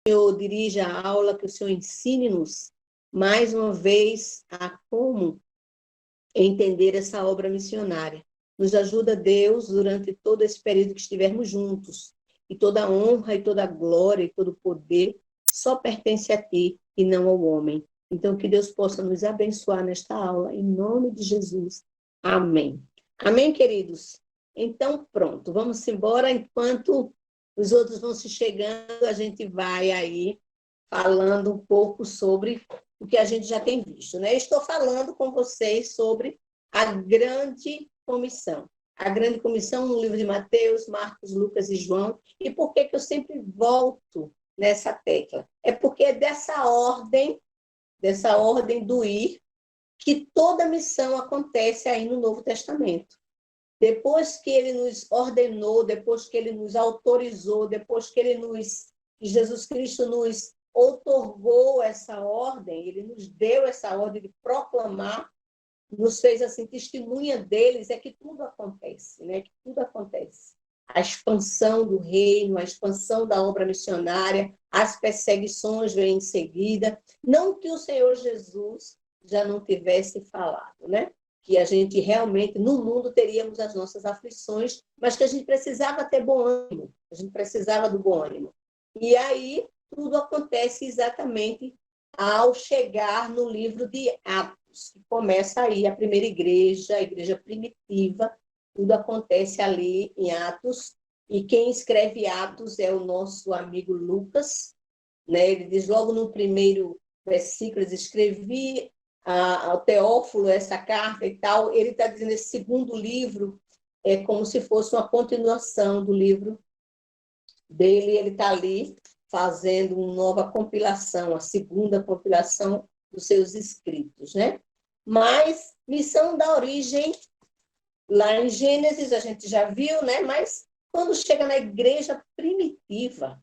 Senhor dirija a aula, que o Senhor ensine-nos mais uma vez a como entender essa obra missionária. Nos ajuda, Deus, durante todo esse período que estivermos juntos. E toda a honra, e toda a glória, e todo o poder só pertence a Ti e não ao homem. Então, que Deus possa nos abençoar nesta aula, em nome de Jesus. Amém. Amém, queridos? Então, pronto, vamos embora. Enquanto os outros vão se chegando, a gente vai aí falando um pouco sobre o que a gente já tem visto, né? Estou falando com vocês sobre a grande comissão. A grande comissão no livro de Mateus, Marcos, Lucas e João. E por que eu sempre volto nessa tecla? É porque é dessa ordem do ir, que toda missão acontece aí no Novo Testamento. Depois que ele nos ordenou, depois que ele nos autorizou, depois que Jesus Cristo nos outorgou essa ordem, ele nos deu essa ordem de proclamar, nos fez assim testemunha deles, é que tudo acontece, né? Que tudo acontece. A expansão do reino, a expansão da obra missionária, as perseguições vêm em seguida. Não que o Senhor Jesus já não tivesse falado, né? Que a gente realmente, no mundo, teríamos as nossas aflições, mas que a gente precisava ter bom ânimo, a gente precisava do bom ânimo. E aí, tudo acontece exatamente ao chegar no livro de Atos, que começa aí a primeira igreja, a igreja primitiva, tudo acontece ali em Atos, e quem escreve Atos é o nosso amigo Lucas, né? Ele diz logo no primeiro versículo, ele diz, escrevi ao Teófilo essa carta e tal. Ele está dizendo, esse segundo livro é como se fosse uma continuação do livro dele. Ele está ali fazendo uma nova compilação, a segunda compilação dos seus escritos, né? Mas missão da origem, lá em Gênesis, a gente já viu, né? Mas quando chega na igreja primitiva,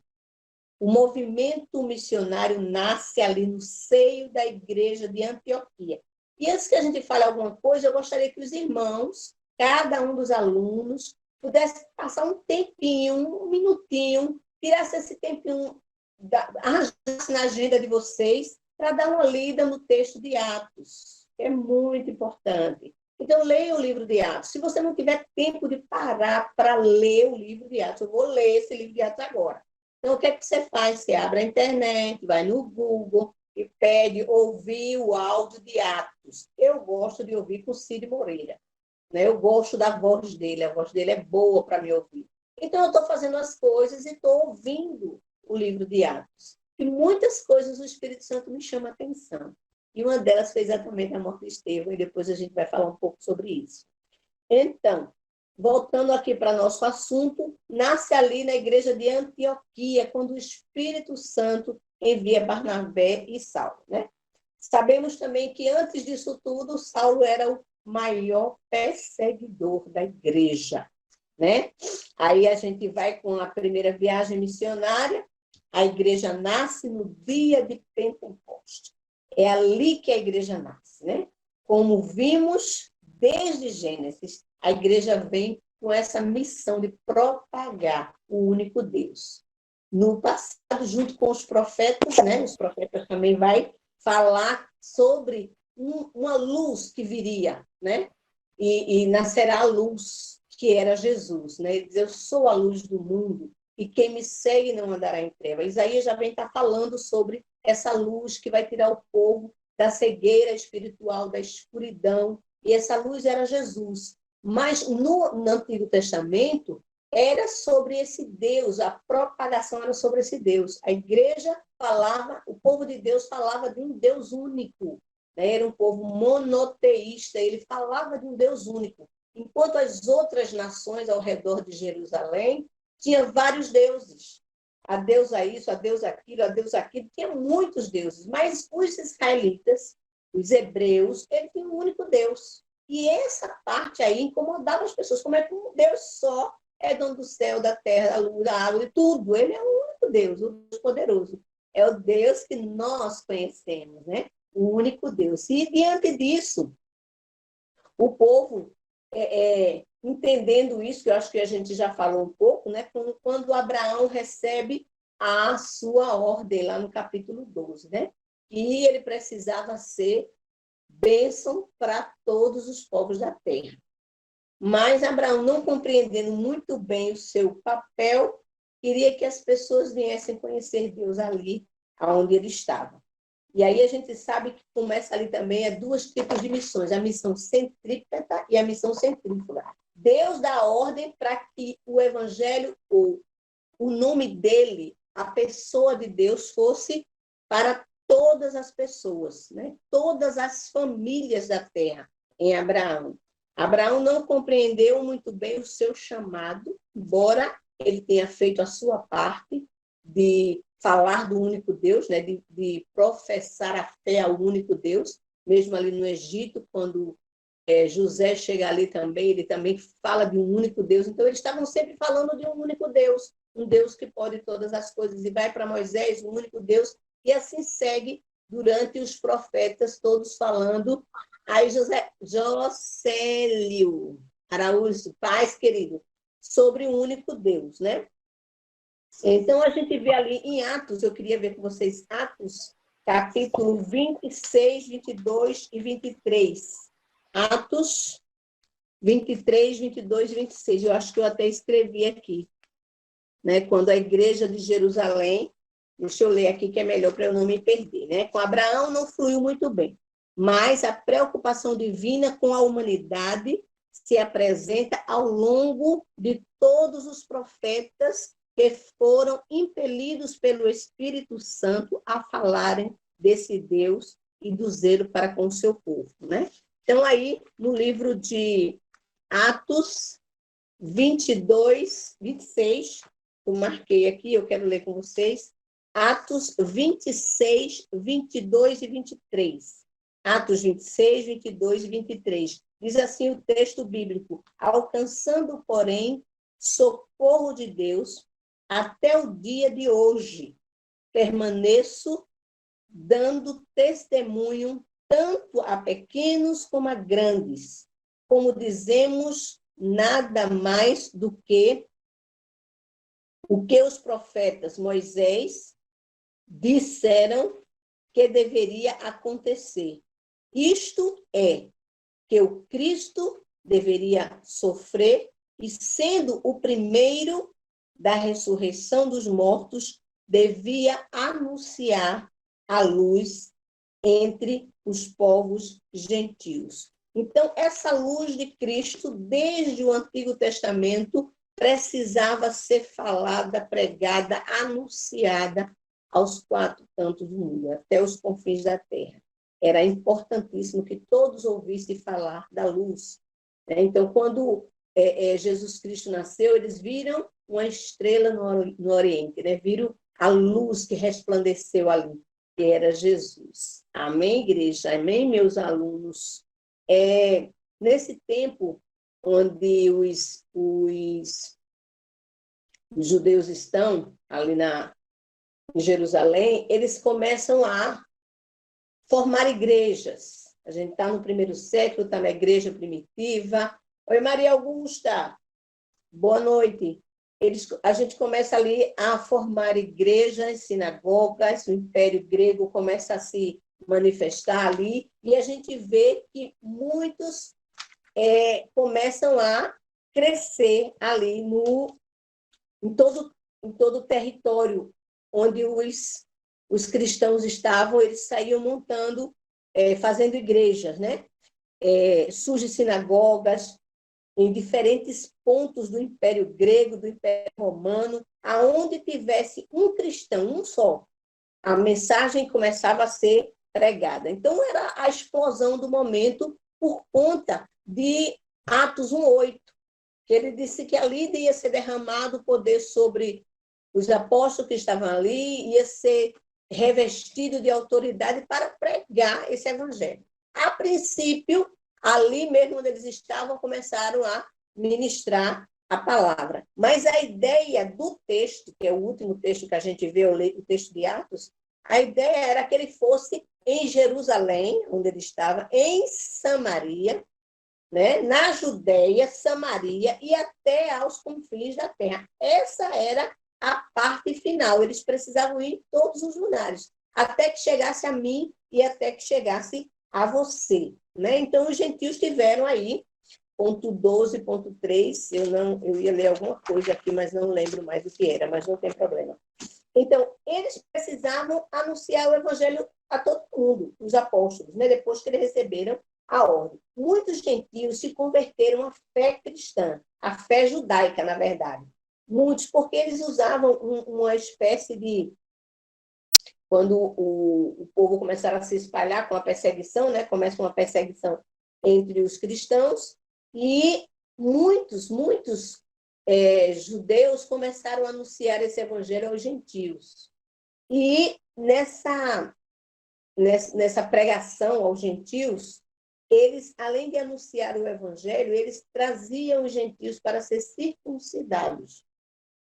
o movimento missionário nasce ali no seio da igreja de Antioquia. E antes que a gente fale alguma coisa, eu gostaria que os irmãos, cada um dos alunos, pudesse passar um tempinho, um minutinho, tirasse esse tempinho, arranjasse na agenda de vocês, para dar uma lida no texto de Atos. É muito importante. Então, leia o livro de Atos. Se você não tiver tempo de parar para ler o livro de Atos, eu vou ler esse livro de Atos agora. Então, o que é que você faz? Você abre a internet, vai no Google e pede ouvir o áudio de Atos. Eu gosto de ouvir com Cid Moreira, né? Eu gosto da voz dele, a voz dele é boa para me ouvir. Então, eu estou fazendo as coisas e estou ouvindo o livro de Atos. E muitas coisas o Espírito Santo me chama a atenção. E uma delas foi exatamente a morte de Estevão, e depois a gente vai falar um pouco sobre isso. Então, voltando aqui para nosso assunto, nasce ali na igreja de Antioquia, quando o Espírito Santo envia Barnabé e Saulo, né? Sabemos também que antes disso tudo, Saulo era o maior perseguidor da igreja, né? Aí a gente vai com a primeira viagem missionária, a igreja nasce no dia de Pentecostes. É ali que a igreja nasce, né? Como vimos desde Gênesis, a igreja vem com essa missão de propagar o único Deus. No passado, junto com os profetas, né? Os profetas também vai falar sobre uma luz que viria, né? E nascerá a luz, que era Jesus, né? Ele diz, eu sou a luz do mundo, e quem me segue não andará em trevas. Isaías já vem estar falando sobre essa luz que vai tirar o povo da cegueira espiritual, da escuridão, e essa luz era Jesus. Mas no Antigo Testamento era sobre esse Deus, a propagação era sobre esse Deus. A igreja falava, o povo de Deus falava de um Deus único, né? Era um povo monoteísta, ele falava de um Deus único. Enquanto as outras nações ao redor de Jerusalém tinham vários deuses. A deusa isso, a deusa aquilo, tinha muitos deuses, mas os israelitas, os hebreus, eles tinham um único Deus. E essa parte aí incomodava as pessoas, como é que um Deus só é dono do céu, da terra, da luz, da água, de tudo. Ele é o único Deus, o Deus poderoso. É o Deus que nós conhecemos, né? O único Deus. E diante disso, o povo, entendendo isso, que eu acho que a gente já falou um pouco, né? Quando Abraão recebe a sua ordem, lá no capítulo 12, né? E ele precisava ser bênção para todos os povos da terra. Mas Abraão, não compreendendo muito bem o seu papel, queria que as pessoas viessem conhecer Deus ali, onde ele estava. E aí a gente sabe que começa ali também dois tipos de missões, a missão centrípeta e a missão centrífuga. Deus dá ordem para que o evangelho, ou o nome dele, a pessoa de Deus, fosse para todas as pessoas, né? Todas as famílias da terra, em Abraão. Abraão não compreendeu muito bem o seu chamado, embora ele tenha feito a sua parte de falar do único Deus, né? de professar a fé ao único Deus, mesmo ali no Egito, quando José chega ali também, ele também fala de um único Deus. Então, eles estavam sempre falando de um único Deus, um Deus que pode todas as coisas. E vai para Moisés, um único Deus, e assim segue durante os profetas, todos falando. Aí, Jocélio Araújo, paz, querido, sobre um único Deus, né? Então, a gente vê ali em Atos, eu queria ver com vocês, Atos, capítulo 26, 22 e 23. Atos 23, 22 e 26. Eu acho que eu até escrevi aqui, né? Quando a igreja de Jerusalém, deixa eu ler aqui que é melhor para eu não me perder, né? Com Abraão não fluiu muito bem, mas a preocupação divina com a humanidade se apresenta ao longo de todos os profetas que foram impelidos pelo Espírito Santo a falarem desse Deus e do zelo para com o seu povo, né? Então, aí, no livro de Atos 22, 26, eu marquei aqui, eu quero ler com vocês, Atos 26, 22 e 23. Atos 26, 22 e 23. Diz assim o texto bíblico: alcançando, porém, socorro de Deus, até o dia de hoje, permaneço dando testemunho tanto a pequenos como a grandes, como dizemos, nada mais do que o que os profetas Moisés disseram que deveria acontecer. Isto é, que o Cristo deveria sofrer e, sendo o primeiro da ressurreição dos mortos, devia anunciar a luz entre os povos gentios. Então, essa luz de Cristo, desde o Antigo Testamento, precisava ser falada, pregada, anunciada aos quatro cantos do mundo, até os confins da terra. Era importantíssimo que todos ouvissem falar da luz. Então, quando Jesus Cristo nasceu, eles viram uma estrela no Oriente, né? Viram a luz que resplandeceu ali, que era Jesus. Amém, igreja? Amém, meus alunos? Nesse tempo onde os judeus estão ali em Jerusalém, eles começam a formar igrejas. A gente está no primeiro século, está na igreja primitiva. Oi, Maria Augusta, boa noite. A gente começa ali a formar igrejas, sinagogas, o Império Grego começa a se manifestar ali, e a gente vê que muitos começam a crescer ali em todo o território onde os cristãos estavam, eles saíam montando, fazendo igrejas, né? Surgem sinagogas em diferentes pontos do Império Grego, do Império Romano, aonde tivesse um cristão, um só, a mensagem começava a ser pregada. Então, era a explosão do momento por conta de Atos 1:8, que ele disse que ali ia ser derramado o poder sobre os apóstolos que estavam ali, ia ser revestido de autoridade para pregar esse evangelho. A princípio, ali mesmo onde eles estavam, começaram a ministrar a palavra. Mas a ideia do texto, que é o último texto que a gente vê, o texto de Atos, a ideia era que ele fosse em Jerusalém, onde ele estava, em Samaria, né? Na Judéia, Samaria e até aos confins da terra. Essa era a parte final. Eles precisavam ir em todos os lugares, até que chegasse a mim e até que chegasse a você. Né? Então, os gentios tiveram aí, ponto 12.3, eu ia ler alguma coisa aqui, mas não lembro mais o que era, mas não tem problema. Então, eles precisavam anunciar o evangelho a todo mundo, os apóstolos, né? Depois que eles receberam a ordem. Muitos gentios se converteram à fé cristã, à fé judaica, na verdade. Muitos, porque eles usavam uma espécie de... Quando o povo começaram a se espalhar com a perseguição, né? Começa uma perseguição entre os cristãos, e muitos judeus começaram a anunciar esse evangelho aos gentios. E nessa pregação aos gentios, eles, além de anunciar o evangelho, eles traziam os gentios para ser circuncidados,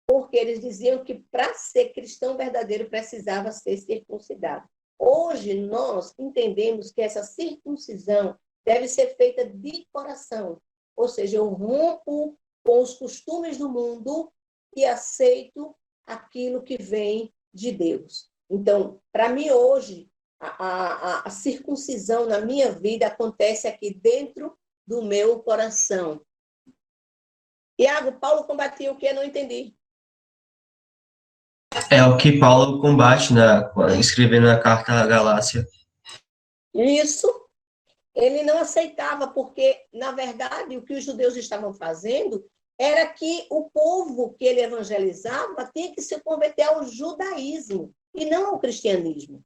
porque eles diziam que para ser cristão verdadeiro precisava ser circuncidado. Hoje nós entendemos que essa circuncisão deve ser feita de coração, ou seja, eu rompo com os costumes do mundo e aceito aquilo que vem de Deus. Então, para mim hoje, a circuncisão na minha vida acontece aqui dentro do meu coração. Iago, Paulo combatia o que? Eu não entendi. É o que Paulo combate escrevendo a carta à Galácia. Isso, ele não aceitava, porque, na verdade, o que os judeus estavam fazendo era que o povo que ele evangelizava tinha que se converter ao judaísmo e não ao cristianismo.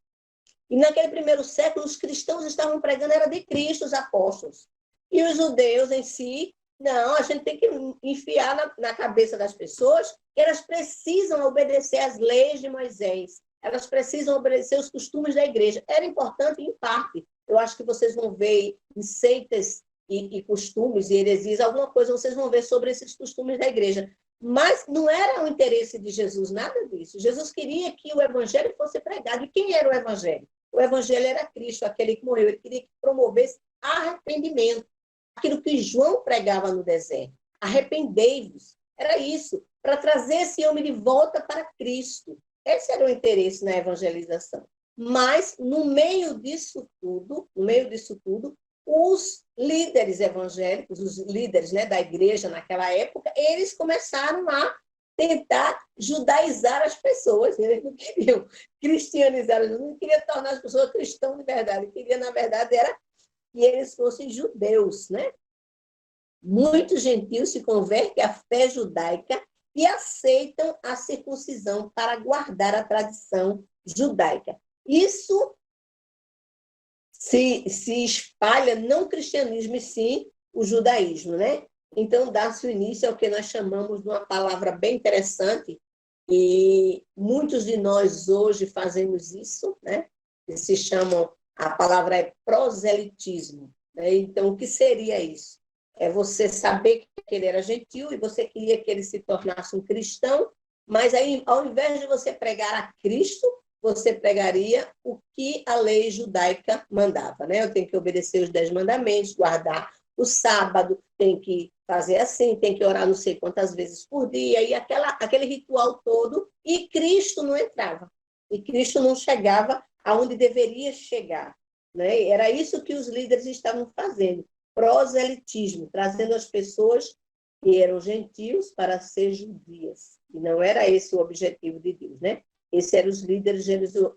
E naquele primeiro século, os cristãos estavam pregando era de Cristo, os apóstolos. E os judeus em si, não, a gente tem que enfiar na cabeça das pessoas que elas precisam obedecer às leis de Moisés, elas precisam obedecer os costumes da igreja. Era importante em parte. Eu acho que vocês vão ver em seitas e costumes e heresias, alguma coisa vocês vão ver sobre esses costumes da igreja. Mas não era o interesse de Jesus, nada disso. Jesus queria que o evangelho fosse pregado. E quem era o evangelho? O evangelho era Cristo, aquele que morreu. Ele queria que promovesse arrependimento. Aquilo que João pregava no deserto. Arrependei-vos. Era isso, para trazer esse homem de volta para Cristo. Esse era o interesse na evangelização. Mas, no meio disso tudo, os líderes evangélicos, os líderes, né, da igreja naquela época, eles começaram a tentar judaizar as pessoas. Eles não queriam cristianizar, eles não queriam tornar as pessoas cristãs de verdade. Queria, na verdade, era que eles fossem judeus, né? Muitos gentios se convertem à fé judaica e aceitam a circuncisão para guardar a tradição judaica. Isso se espalha não o cristianismo, e sim o judaísmo, né? Então, dá-se o início ao que nós chamamos de uma palavra bem interessante, e muitos de nós hoje fazemos isso, né? Que se chamam, a palavra é proselitismo. Né? Então, o que seria isso? É você saber que ele era gentio e você queria que ele se tornasse um cristão, mas aí, ao invés de você pregar a Cristo, você pregaria o que a lei judaica mandava, né? Eu tenho que obedecer os 10 mandamentos, guardar o sábado, tem que fazer assim, tem que orar não sei quantas vezes por dia, e aquele ritual todo, e Cristo não entrava. E Cristo não chegava aonde deveria chegar. Né? Era isso que os líderes estavam fazendo, proselitismo, trazendo as pessoas que eram gentios para ser judias. E não era esse o objetivo de Deus, né? Esses eram os líderes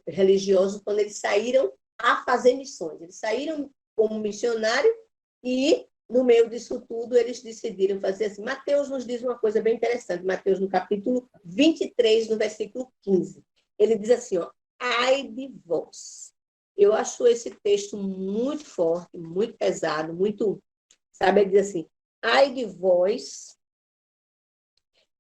religiosos quando eles saíram a fazer missões. Eles saíram como missionário e, no meio disso tudo, eles decidiram fazer assim. Mateus nos diz uma coisa bem interessante. Mateus, no capítulo 23, no versículo 15. Ele diz assim, ó, ai de vós. Eu acho esse texto muito forte, muito pesado, muito, sabe, ele diz assim, ai de vós,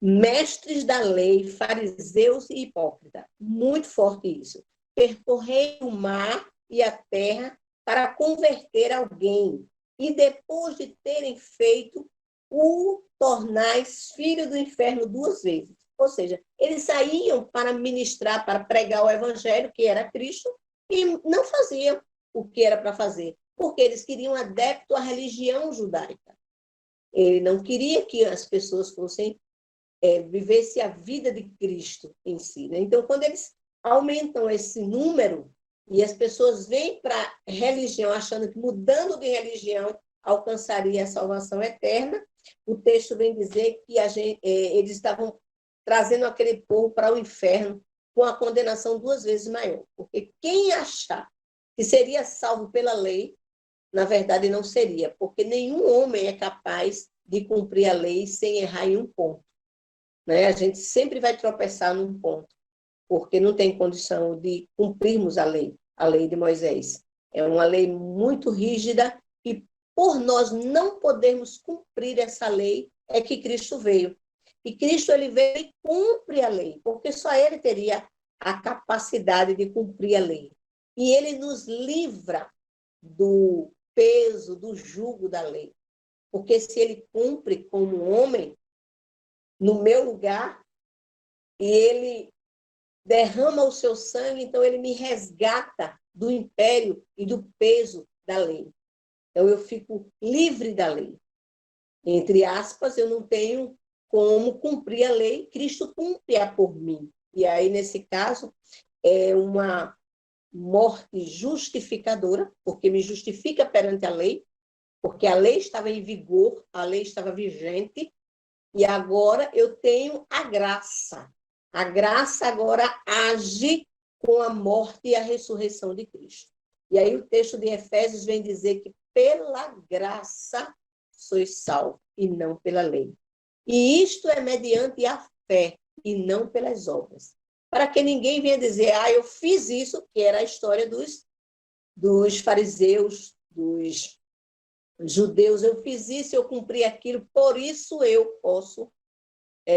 mestres da lei, fariseus e hipócritas. Muito forte isso. Percorrei o mar e a terra para converter alguém, e depois de terem feito, o tornais filho do inferno 2 vezes. Ou seja, eles saíam para ministrar, para pregar o evangelho, que era Cristo, e não faziam o que era para fazer, porque eles queriam adepto à religião judaica. Ele não queria que as pessoas fossem vivesse a vida de Cristo em si, né? Então, quando eles aumentam esse número e as pessoas vêm para a religião achando que mudando de religião alcançaria a salvação eterna, o texto vem dizer que eles estavam trazendo aquele povo para o inferno com a condenação 2 vezes maior. Porque quem achar que seria salvo pela lei, na verdade não seria, porque nenhum homem é capaz de cumprir a lei sem errar em um ponto, né? A gente sempre vai tropeçar num ponto, porque não tem condição de cumprirmos a lei de Moisés. É uma lei muito rígida e, por nós não podermos cumprir essa lei, é que Cristo veio. E Cristo, ele veio e cumpre a lei, porque só ele teria a capacidade de cumprir a lei. E ele nos livra do peso, do jugo da lei. Porque se ele cumpre como homem, no meu lugar, e ele derrama o seu sangue, então ele me resgata do império e do peso da lei. Então eu fico livre da lei. Entre aspas, eu não tenho como cumprir a lei, Cristo cumpre-a por mim. E aí, nesse caso, é uma morte justificadora, porque me justifica perante a lei, porque a lei estava em vigor, a lei estava vigente, e agora eu tenho a graça. A graça agora age com a morte e a ressurreição de Cristo. E aí o texto de Efésios vem dizer que pela graça sois salvos e não pela lei. E isto é mediante a fé e não pelas obras. Para que ninguém venha dizer, eu fiz isso, que era a história dos fariseus, dos judeus, eu fiz isso, eu cumpri aquilo, por isso eu posso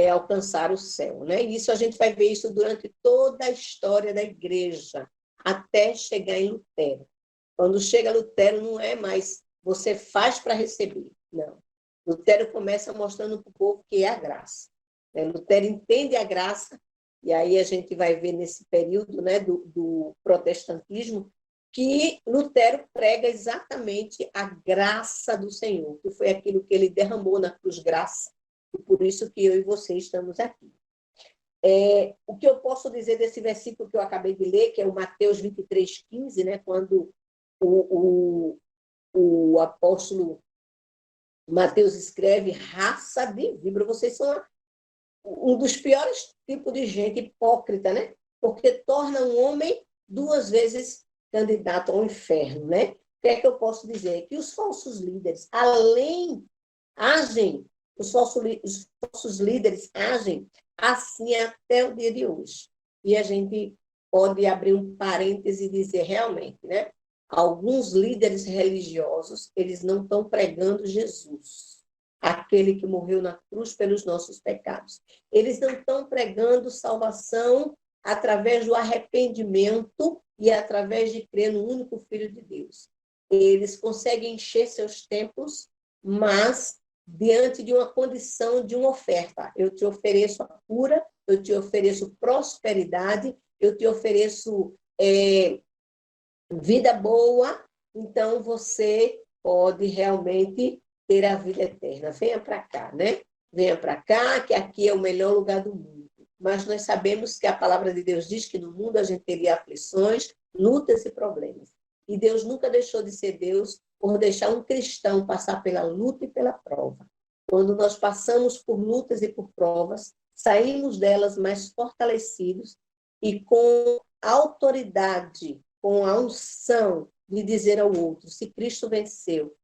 alcançar o céu, né? E isso a gente vai ver isso durante toda a história da igreja, até chegar em Lutero. Quando chega Lutero, não é mais você faz para receber, não. Lutero começa mostrando para o povo que é a graça. Lutero entende a graça, e aí a gente vai ver nesse período, né, do protestantismo, que Lutero prega exatamente a graça do Senhor, que foi aquilo que ele derramou na cruz graça, e por isso que eu e você estamos aqui. O que eu posso dizer desse versículo que eu acabei de ler, que é o Mateus 23:15, né, quando o apóstolo Mateus escreve, raça de víbora, vocês são um dos piores tipos de gente hipócrita, né? Porque torna um homem 2 vezes candidato ao inferno, né? O que é que eu posso dizer? Que os falsos líderes, os falsos líderes agem assim até o dia de hoje. E a gente pode abrir um parêntese e dizer realmente, né? Alguns líderes religiosos, eles não estão pregando Jesus, aquele que morreu na cruz pelos nossos pecados. Eles não estão pregando salvação através do arrependimento e através de crer no único Filho de Deus. Eles conseguem encher seus templos, mas diante de uma condição de uma oferta. Eu te ofereço a cura, eu te ofereço prosperidade, eu te ofereço vida boa, então você pode realmente ter a vida eterna. Venha para cá, né? Venha para cá, que aqui é o melhor lugar do mundo. Mas nós sabemos que a palavra de Deus diz que no mundo a gente teria aflições, lutas e problemas. E Deus nunca deixou de ser Deus por deixar um cristão passar pela luta e pela prova. Quando nós passamos por lutas e por provas, saímos delas mais fortalecidos e com autoridade, com a unção de dizer ao outro, se Cristo venceu,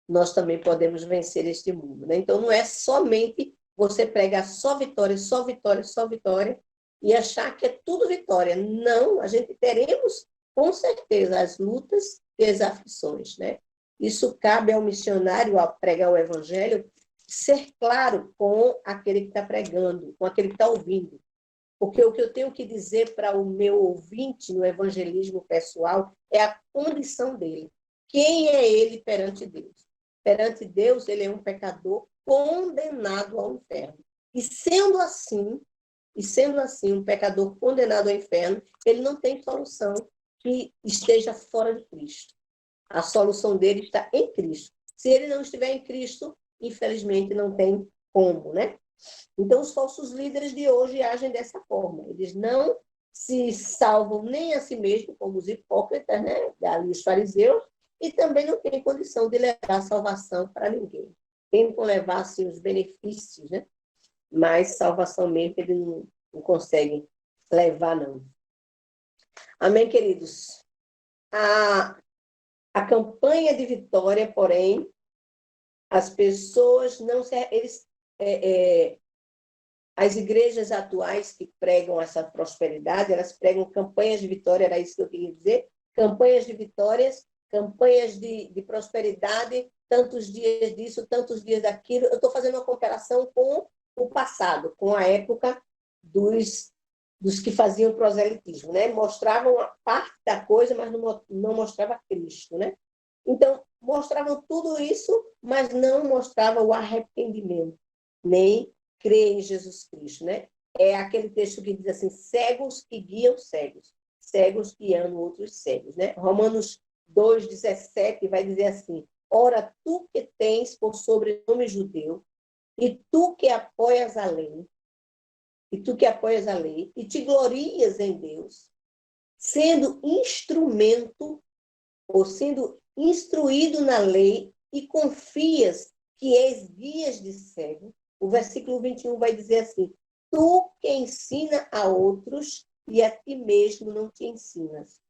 nós também podemos vencer este mundo, né? Então, não é somente você pregar só vitória, só vitória, só vitória, e achar que é tudo vitória. Não, a gente teremos, com certeza, as lutas e as aflições, né? Isso cabe ao missionário, ao pregar o evangelho, ser claro com aquele que está pregando, com aquele que está ouvindo. Porque o que eu tenho que dizer para o meu ouvinte no evangelismo pessoal é a condição dele. Quem é ele perante Deus? Perante Deus, ele é um pecador condenado ao inferno. E sendo assim, um pecador condenado ao inferno, ele não tem solução que esteja fora de Cristo. A solução dele está em Cristo. Se ele não estiver em Cristo, infelizmente não tem como, né? Então, os falsos líderes de hoje agem dessa forma. Eles não se salvam nem a si mesmos, como os hipócritas, né? Ali os fariseus, e também não têm condição de levar a salvação para ninguém. Tentam levar, assim, os benefícios, né? Mas salvação mesmo eles não conseguem levar, não. Amém, queridos? A campanha de vitória, porém, as pessoas não se... as igrejas atuais que pregam essa prosperidade, elas pregam campanhas de vitória, era isso que eu queria dizer, campanhas de vitórias, campanhas de prosperidade, tantos dias disso, tantos dias daquilo. Eu estou fazendo uma comparação com o passado, com a época dos que faziam proselitismo, né? Mostravam a parte da coisa, mas não mostrava Cristo, né? Então, mostravam tudo isso, mas não mostravam o arrependimento, nem crer em Jesus Cristo, né? É aquele texto que diz assim, cegos que guiam cegos, cegos guiando outros cegos, né? Romanos 2,17 vai dizer assim, ora, tu que tens por sobrenome judeu, e tu que apoias a lei, e te glorias em Deus, sendo instrumento, ou sendo instruído na lei, e confias que és guias de cego, o versículo 21 vai dizer assim, tu que ensina a outros e a ti mesmo não te ensinas.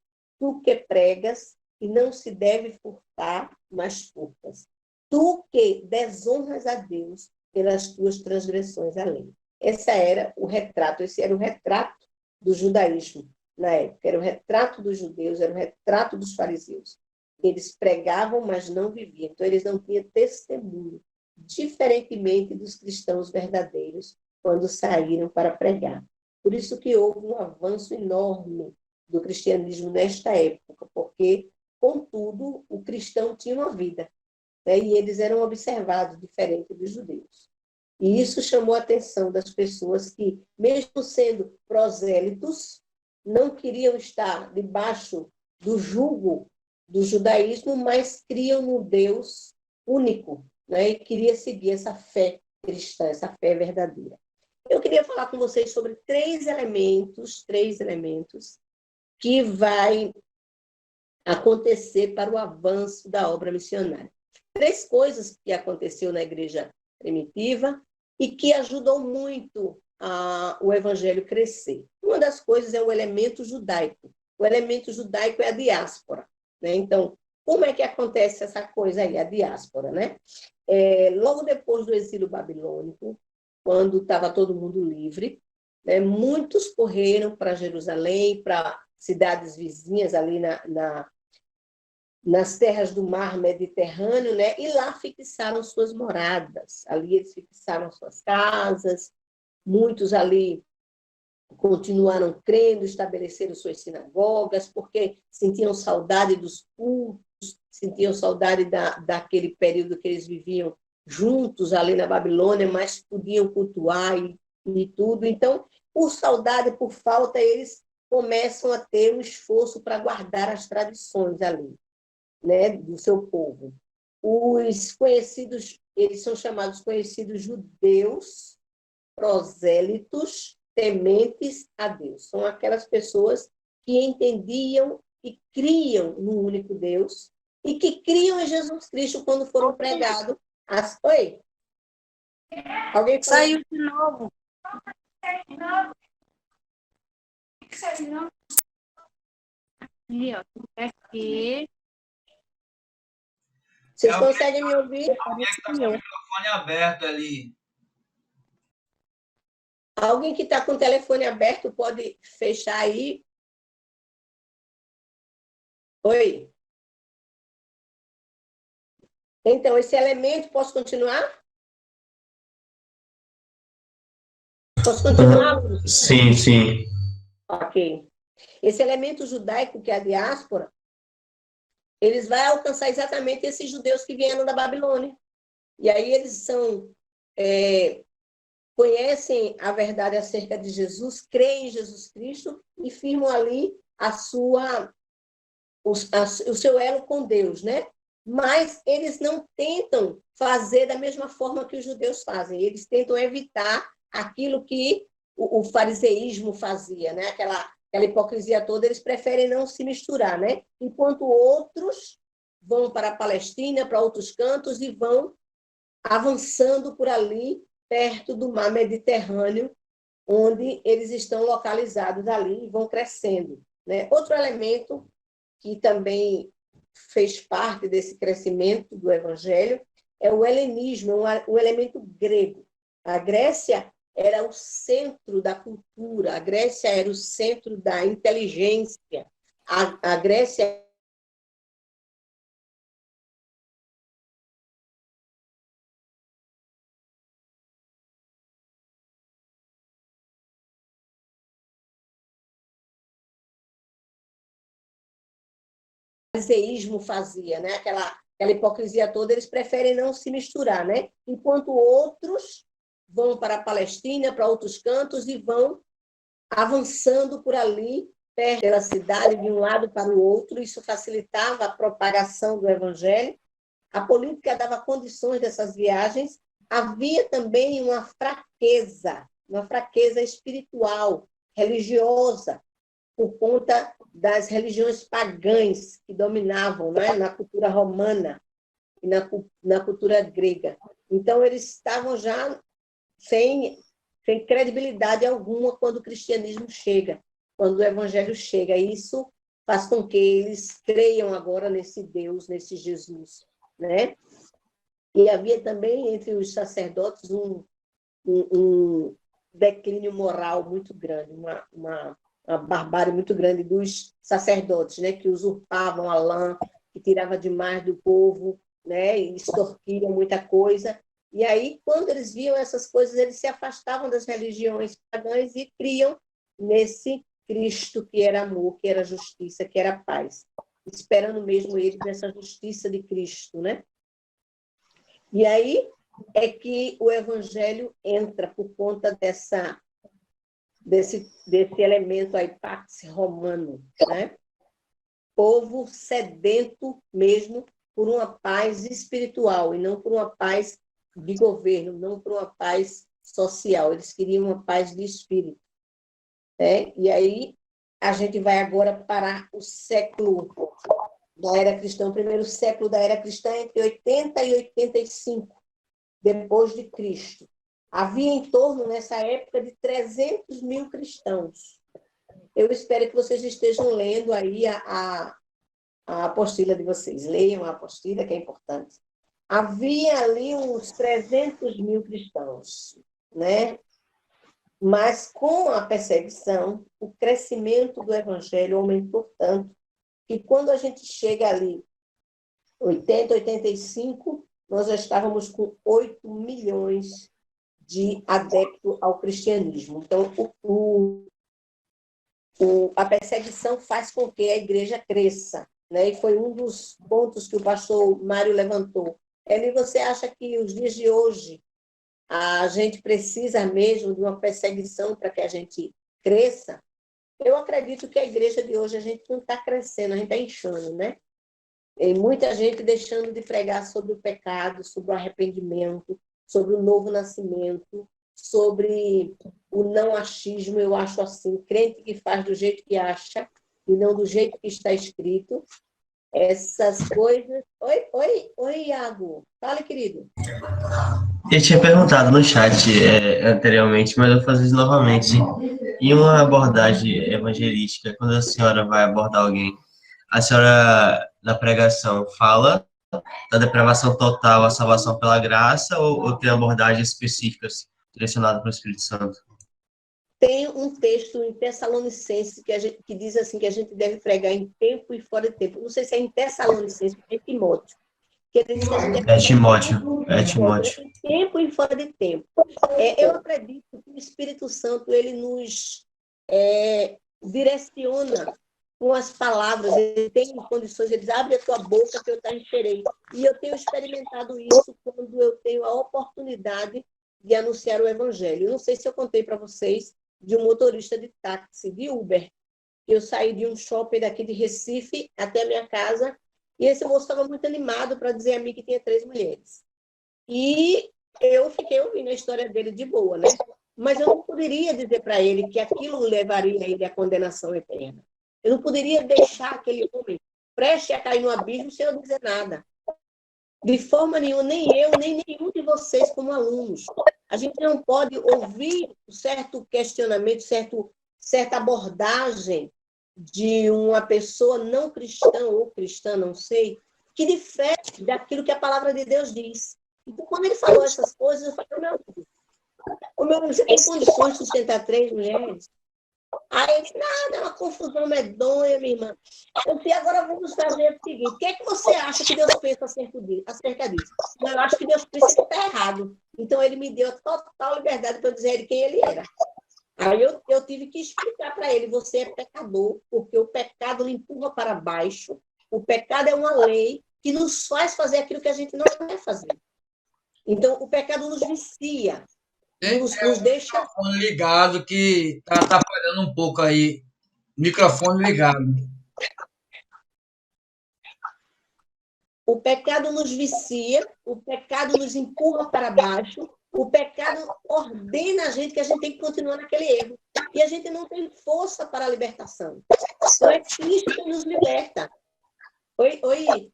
Tu que pregas e não se deve furtar, mas furtas. Tu que desonras a Deus pelas tuas transgressões à lei. Esse era o retrato do judaísmo na época. Era o retrato dos judeus, era o retrato dos fariseus. Eles pregavam, mas não viviam. Então, eles não tinham testemunho, diferentemente dos cristãos verdadeiros, quando saíram para pregar. Por isso que houve um avanço enorme do cristianismo nesta época, porque, contudo, o cristão tinha uma vida, né? E eles eram observados diferente dos judeus. E isso chamou a atenção das pessoas que, mesmo sendo prosélitos, não queriam estar debaixo do jugo do judaísmo, mas criam no Deus único, né? E queria seguir essa fé cristã, essa fé verdadeira. Eu queria falar com vocês sobre três elementos que vai acontecer para o avanço da obra missionária. Três coisas que aconteceu na igreja primitiva e que ajudou muito o evangelho crescer. Uma das coisas é o elemento judaico. O elemento judaico é a diáspora, né? Então, como é que acontece essa coisa aí, a diáspora, né? Logo depois do exílio babilônico, quando estava todo mundo livre, né, muitos correram para Jerusalém, para cidades vizinhas ali nas terras do mar Mediterrâneo, né? E lá fixaram suas moradas. Ali eles fixaram suas casas. Muitos ali continuaram crendo, estabeleceram suas sinagogas, porque sentiam saudade dos cultos, sentiam saudade daquele período que eles viviam juntos ali na Babilônia, mas podiam cultuar e tudo. Então, por saudade, por falta, eles começam a ter um esforço para guardar as tradições ali, né, do seu povo. Os conhecidos, eles são chamados conhecidos judeus, prosélitos, tementes a Deus. São aquelas pessoas que entendiam e criam no único Deus e que criam em Jesus Cristo quando foram pregados. Oi? Alguém falou? Saiu de novo. Ali, ó. Aqui. Vocês conseguem me ouvir? Alguém está com o microfone aberto ali. Alguém que está com o telefone aberto pode fechar aí? Oi? Então, esse elemento, posso continuar? Posso continuar? Sim, sim. Ok. Esse elemento judaico, que é a diáspora, eles vão alcançar exatamente esses judeus que vieram da Babilônia. E aí eles conhecem a verdade acerca de Jesus, creem em Jesus Cristo e firmam ali o seu elo com Deus, né? mas eles não tentam fazer da mesma forma que os judeus fazem. Eles tentam evitar aquilo que o fariseísmo fazia, né? Aquela hipocrisia toda, eles preferem não se misturar, né? Enquanto outros vão para a Palestina, para outros cantos e vão avançando por ali, perto do mar Mediterrâneo, onde eles estão localizados ali e vão crescendo, né? Outro elemento que também fez parte desse crescimento do evangelho é o helenismo, o elemento grego. A Grécia era o centro da cultura, a Grécia era o centro da inteligência, a Grécia fariseísmo fazia, né? Aquela hipocrisia toda, eles preferem não se misturar, né? Enquanto outros vão para a Palestina, para outros cantos e vão avançando por ali, perto da cidade, de um lado para o outro. Isso facilitava a propagação do evangelho. A política dava condições dessas viagens. Havia também uma fraqueza espiritual, religiosa, por conta das religiões pagãs que dominavam, né, na cultura romana e na cultura grega. Então, eles estavam já sem credibilidade alguma quando o cristianismo chega, quando o evangelho chega. Isso faz com que eles creiam agora nesse Deus, nesse Jesus, né? E havia também entre os sacerdotes um declínio moral muito grande, uma barbárie muito grande dos sacerdotes, né, que usurpavam a lã, que tirava demais do povo, né, e extorquiam muita coisa. E aí, quando eles viam essas coisas, eles se afastavam das religiões pagãs e criam nesse Cristo que era amor, que era justiça, que era paz, esperando mesmo eles nessa justiça de Cristo, né? E aí é que o evangelho entra por conta desse elemento aí, pax romano, né? Povo sedento mesmo por uma paz espiritual e não por uma paz de governo, não por uma paz social. Eles queriam uma paz de espírito, né? E aí a gente vai agora para o século da era cristã, o primeiro século da era cristã, entre 80 e 85 depois de Cristo. Havia em torno, nessa época, de 300 mil cristãos. Eu espero que vocês estejam lendo aí a apostila de vocês. Leiam a apostila, que é importante. Havia ali uns 300 mil cristãos, né? Mas com a perseguição, o crescimento do evangelho aumentou tanto que quando a gente chega ali, 80, 85, nós já estávamos com 8 milhões de adeptos ao cristianismo. Então, a perseguição faz com que a igreja cresça, né? E foi um dos pontos que o pastor Mário levantou. Ele, você acha que os dias de hoje a gente precisa mesmo de uma perseguição para que a gente cresça? Eu acredito que a igreja de hoje a gente não está crescendo, a gente está inchando, né? E muita gente deixando de pregar sobre o pecado, sobre o arrependimento, sobre o novo nascimento, sobre o não achismo. Eu acho assim, crente que faz do jeito que acha e não do jeito que está escrito. Essas coisas... Oi, Iago. Fala, querido. Eu tinha perguntado no chat anteriormente, mas eu vou fazer isso novamente. Em uma abordagem evangelística, quando a senhora vai abordar alguém, a senhora, na pregação, fala da depravação total à salvação pela graça ou tem abordagens específicas direcionadas para o Espírito Santo? Tem um texto em Tessalonicenses que diz assim que a gente deve pregar em tempo e fora de tempo. Não sei se é em Tessalonicenses ou em Timóteo. Que ele diz que a gente deve É Timóteo. em tempo e fora de tempo. Eu acredito que o Espírito Santo ele nos direciona com as palavras. Ele tem condições, ele diz, abre a tua boca que eu te encherei. E eu tenho experimentado isso quando eu tenho a oportunidade de anunciar o evangelho. Eu não sei se eu contei para vocês de um motorista de táxi, de Uber. Eu saí de um shopping daqui de Recife até a minha casa E esse moço estava muito animado para dizer a mim que tinha 3 mulheres. E eu fiquei ouvindo a história dele de boa, né? Mas eu não poderia dizer para ele que aquilo levaria ele à condenação eterna. Eu não poderia deixar aquele homem prestes a cair no abismo sem eu dizer nada. De forma nenhuma, nem eu, nem nenhum de vocês como alunos. A gente não pode ouvir certo questionamento, certa abordagem de uma pessoa não cristã ou cristã, não sei, que difere daquilo que a palavra de Deus diz. Então, quando ele falou essas coisas, eu falei, meu Deus, você tem condições de sustentar 3 mulheres? Aí ele disse, nada, é uma confusão medonha, minha irmã. Eu disse, agora vamos fazer o seguinte, o que é que você acha que Deus pensa acerca disso? Eu acho que Deus pensa que está errado. Então, ele me deu total liberdade para eu dizer a ele quem ele era. Aí eu tive que explicar para ele, você é pecador, porque o pecado lhe empurra para baixo, o pecado é uma lei que nos faz fazer aquilo que a gente não quer fazer. Então, o pecado nos vicia, nos deixa... Microfone ligado, que tá atrapalhando um pouco aí. Microfone ligado. O pecado nos vicia, o pecado nos empurra para baixo, o pecado ordena a gente que a gente tem que continuar naquele erro. E a gente não tem força para a libertação. Então é Cristo que nos liberta. Oi.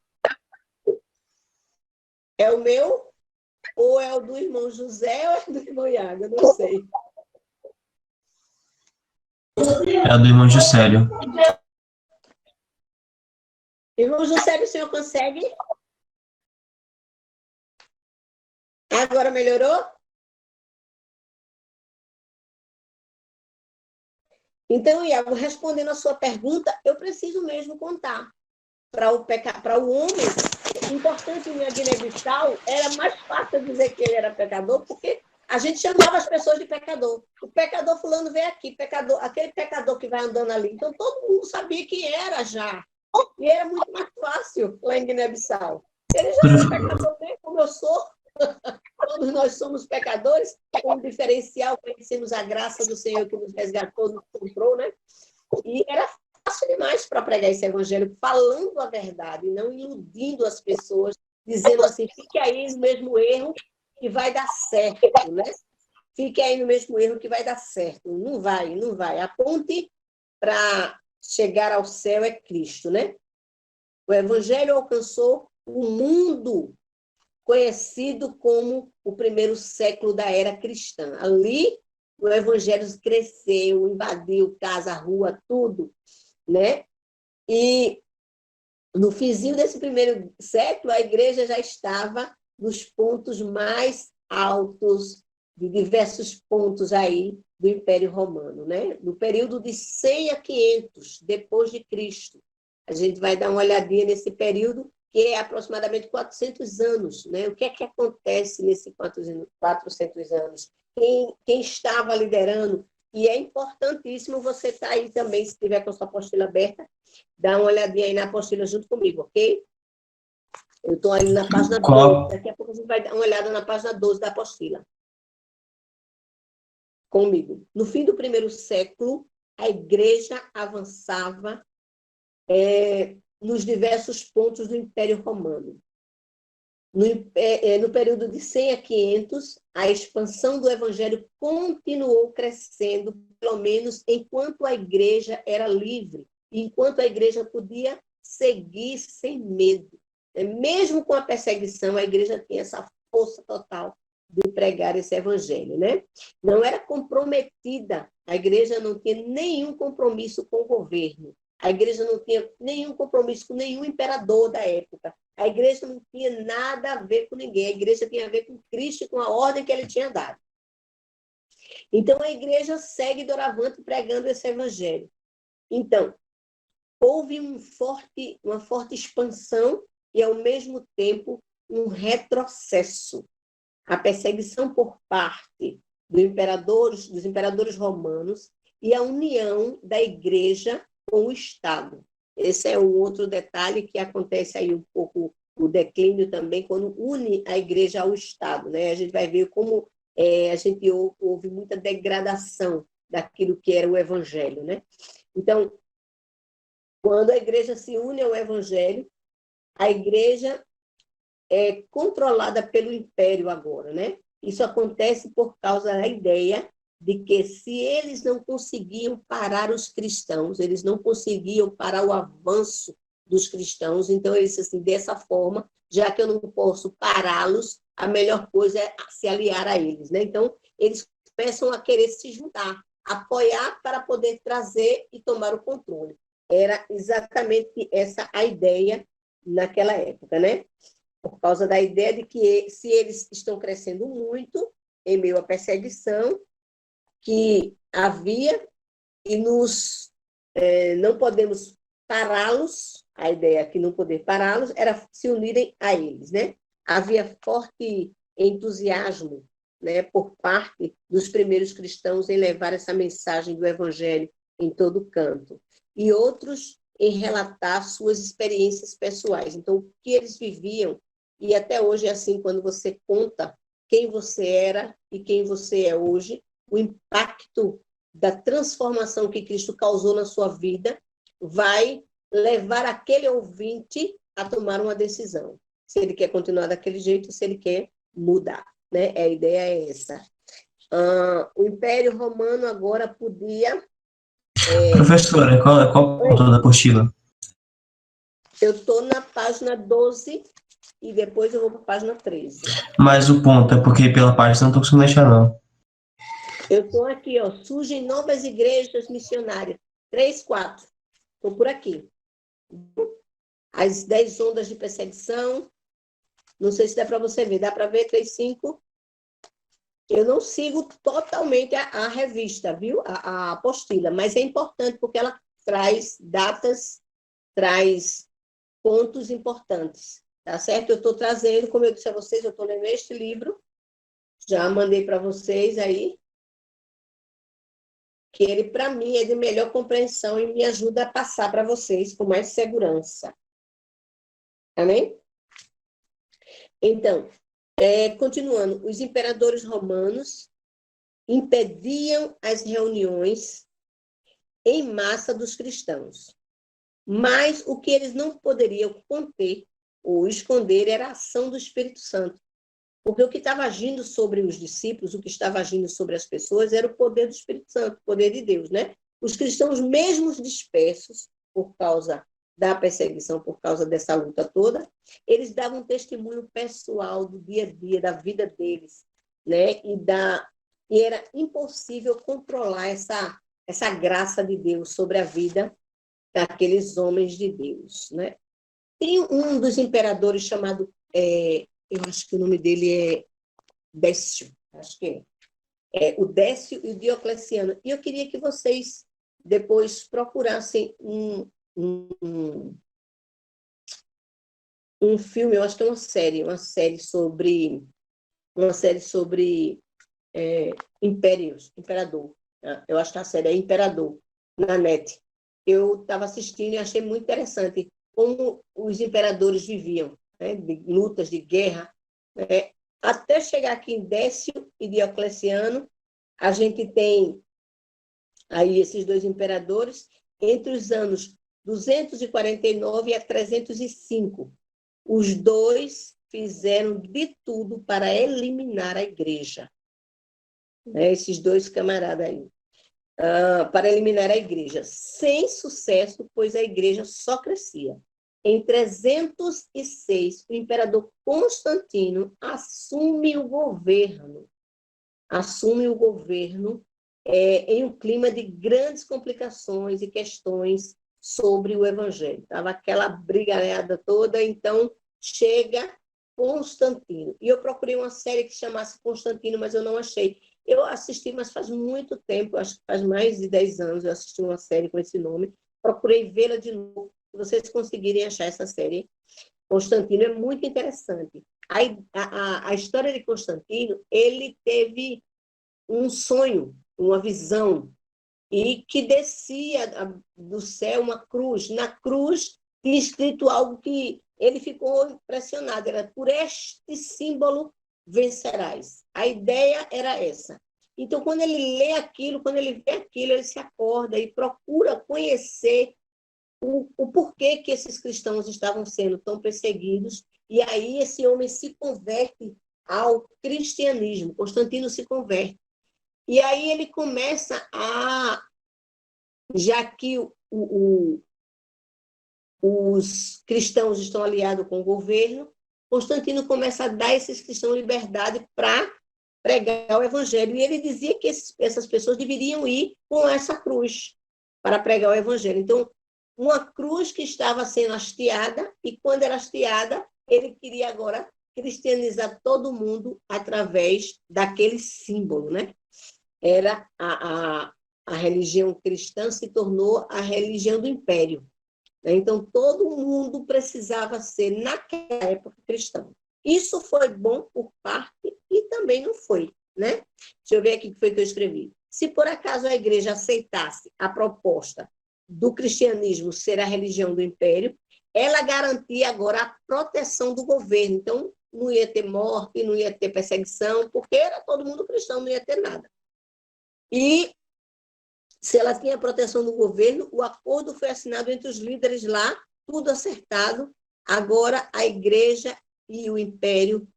É o meu? Ou é o do irmão José ou é do irmão Iago? Eu não sei. É a do irmão Juscelio. Irmão José, o senhor consegue? Agora melhorou? Então, Iago, respondendo a sua pergunta, eu preciso mesmo contar. Para o homem, importante em Guiné-Bissau, era mais fácil dizer que ele era pecador, porque a gente chamava as pessoas de pecador. O pecador fulano veio aqui, aquele pecador que vai andando ali. Então, todo mundo sabia quem era já. E era muito mais fácil lá em Guiné-Bissau. Ele já era pecador, né? Como eu sou. Todos nós somos pecadores, com um diferencial, conhecemos a graça do Senhor que nos resgatou, nos comprou, né? E era fácil demais para pregar esse evangelho, falando a verdade, não iludindo as pessoas, dizendo assim, fique aí no mesmo erro que vai dar certo, né? Fique aí no mesmo erro que vai dar certo. Não vai. A ponte para chegar ao céu é Cristo, né? O evangelho alcançou o mundo conhecido como o primeiro século da era cristã. Ali, o evangelho cresceu, invadiu casa, rua, tudo, né? E no finzinho desse primeiro século, a igreja já estava nos pontos mais altos, de diversos pontos aí do Império Romano, né? No período de 100 a 500 depois de Cristo. A gente vai dar uma olhadinha nesse período, que é aproximadamente 400 anos, né? O que é que acontece nesses 400 anos? Quem estava liderando? E é importantíssimo você estar aí também, se tiver com a sua apostila aberta, dá uma olhadinha aí na apostila junto comigo, ok? Eu estou ali na página 12, daqui a pouco a gente vai dar uma olhada na página 12 da apostila. Comigo. No fim do primeiro século, a igreja avançava nos diversos pontos do Império Romano. No período de 100 a 500, a expansão do evangelho continuou crescendo, pelo menos enquanto a igreja era livre, enquanto a igreja podia seguir sem medo. Mesmo com a perseguição, a igreja tinha essa força total de pregar esse evangelho, né? Não era comprometida, a igreja não tinha nenhum compromisso com o governo, a igreja não tinha nenhum compromisso com nenhum imperador da época, a igreja não tinha nada a ver com ninguém, a igreja tinha a ver com Cristo e com a ordem que ele tinha dado. Então, a igreja segue doravante pregando esse evangelho. Então, houve uma forte expansão e, ao mesmo tempo, um retrocesso. A perseguição por parte dos imperadores romanos e a união da igreja com o Estado. Esse é um outro detalhe que acontece aí um pouco, o declínio também, quando une a igreja ao Estado, né? A gente vai ver como a gente houve muita degradação daquilo que era o evangelho, né? Então, quando a igreja se une ao evangelho, a igreja é controlada pelo império agora, né? Isso acontece por causa da ideia de que se eles não conseguiam parar os cristãos, eles não conseguiam parar o avanço dos cristãos, então eles disseram assim, dessa forma, já que eu não posso pará-los, a melhor coisa é se aliar a eles, né? Então, eles começam a querer se juntar, apoiar para poder trazer e tomar o controle. Era exatamente essa a ideia naquela época, né? Por causa da ideia de que se eles estão crescendo muito, em meio à perseguição que havia, e não podemos pará-los, a ideia que não poder pará-los era se unirem a eles, né? Havia forte entusiasmo, né, por parte dos primeiros cristãos em levar essa mensagem do evangelho em todo canto, e outros em relatar suas experiências pessoais. Então, o que eles viviam, e até hoje é assim, quando você conta quem você era e quem você é hoje, o impacto da transformação que Cristo causou na sua vida vai levar aquele ouvinte a tomar uma decisão. Se ele quer continuar daquele jeito, se ele quer mudar, né? A ideia é essa. O Império Romano agora podia... Professora, qual o ponto da apostila? Eu estou na página 12 e depois eu vou para a página 13. Mas o ponto é porque pela página não estou conseguindo achar, não. Eu estou aqui, ó, surgem novas igrejas missionárias. 3, 4. Estou por aqui. As 10 ondas de perseguição. Não sei se dá para você ver. Dá para ver 3, 5? Eu não sigo totalmente a revista, viu? A apostila, mas é importante porque ela traz datas, traz pontos importantes, tá certo? Eu estou trazendo, como eu disse a vocês, eu estou lendo este livro, já mandei para vocês aí, que ele, para mim, é de melhor compreensão e me ajuda a passar para vocês com mais segurança. Amém? Então, continuando, os imperadores romanos impediam as reuniões em massa dos cristãos. Mas o que eles não poderiam conter ou esconder era a ação do Espírito Santo. Porque o que estava agindo sobre os discípulos, o que estava agindo sobre as pessoas, era o poder do Espírito Santo, o poder de Deus, né? Os cristãos, mesmo dispersos por causa da perseguição, por causa dessa luta toda, eles davam testemunho pessoal do dia a dia, da vida deles, né? E era impossível controlar essa graça de Deus sobre a vida daqueles homens de Deus, né? Tem um dos imperadores chamado, eu acho que o nome dele é Décio, acho que o Décio e o Diocleciano. E eu queria que vocês depois procurassem um filme, eu acho que é uma série sobre imperador. Eu acho que a série é Imperador, na net. Eu estava assistindo e achei muito interessante como os imperadores viviam, né, de lutas, de guerra. Até chegar aqui em Décio e Diocleciano, a gente tem aí esses dois imperadores entre os anos 249 a 305. Os dois fizeram de tudo para eliminar a igreja. Esses dois camaradas aí. Para eliminar a igreja. Sem sucesso, pois a igreja só crescia. Em 306, o imperador Constantino assume o governo em um clima de grandes complicações e questões sobre o evangelho. Estava aquela brigalhada toda, então chega Constantino. E eu procurei uma série que chamasse Constantino, mas eu não achei. Eu assisti, mas faz muito tempo, acho que faz mais de 10 anos, eu assisti uma série com esse nome. Procurei vê-la de novo. Se vocês conseguirem achar essa série, Constantino é muito interessante. A história de Constantino, ele teve um sonho, uma visão, e que descia do céu uma cruz. Na cruz tinha escrito algo que ele ficou impressionado, era: por este símbolo vencerás. A ideia era essa. Então, quando ele lê aquilo, quando ele vê aquilo, ele se acorda e procura conhecer o porquê que esses cristãos estavam sendo tão perseguidos, e aí esse homem se converte ao cristianismo, Constantino se converte. E aí ele começa a, já que os cristãos estão aliados com o governo, Constantino começa a dar a esses cristãos liberdade para pregar o evangelho. E ele dizia que essas pessoas deveriam ir com essa cruz para pregar o evangelho. Então, uma cruz que estava sendo hasteada, e quando era hasteada, ele queria agora cristianizar todo mundo através daquele símbolo, né? Era a religião cristã se tornou a religião do império. Então, todo mundo precisava ser, naquela época, cristão. Isso foi bom por parte e também não foi, né? Deixa eu ver aqui o que foi que eu escrevi. Se por acaso a igreja aceitasse a proposta do cristianismo ser a religião do império, ela garantia agora a proteção do governo. Então, não ia ter morte, não ia ter perseguição, porque era todo mundo cristão, não ia ter nada. E se ela tinha a proteção do governo, o acordo foi assinado entre os líderes lá, tudo acertado. Agora a igreja e o império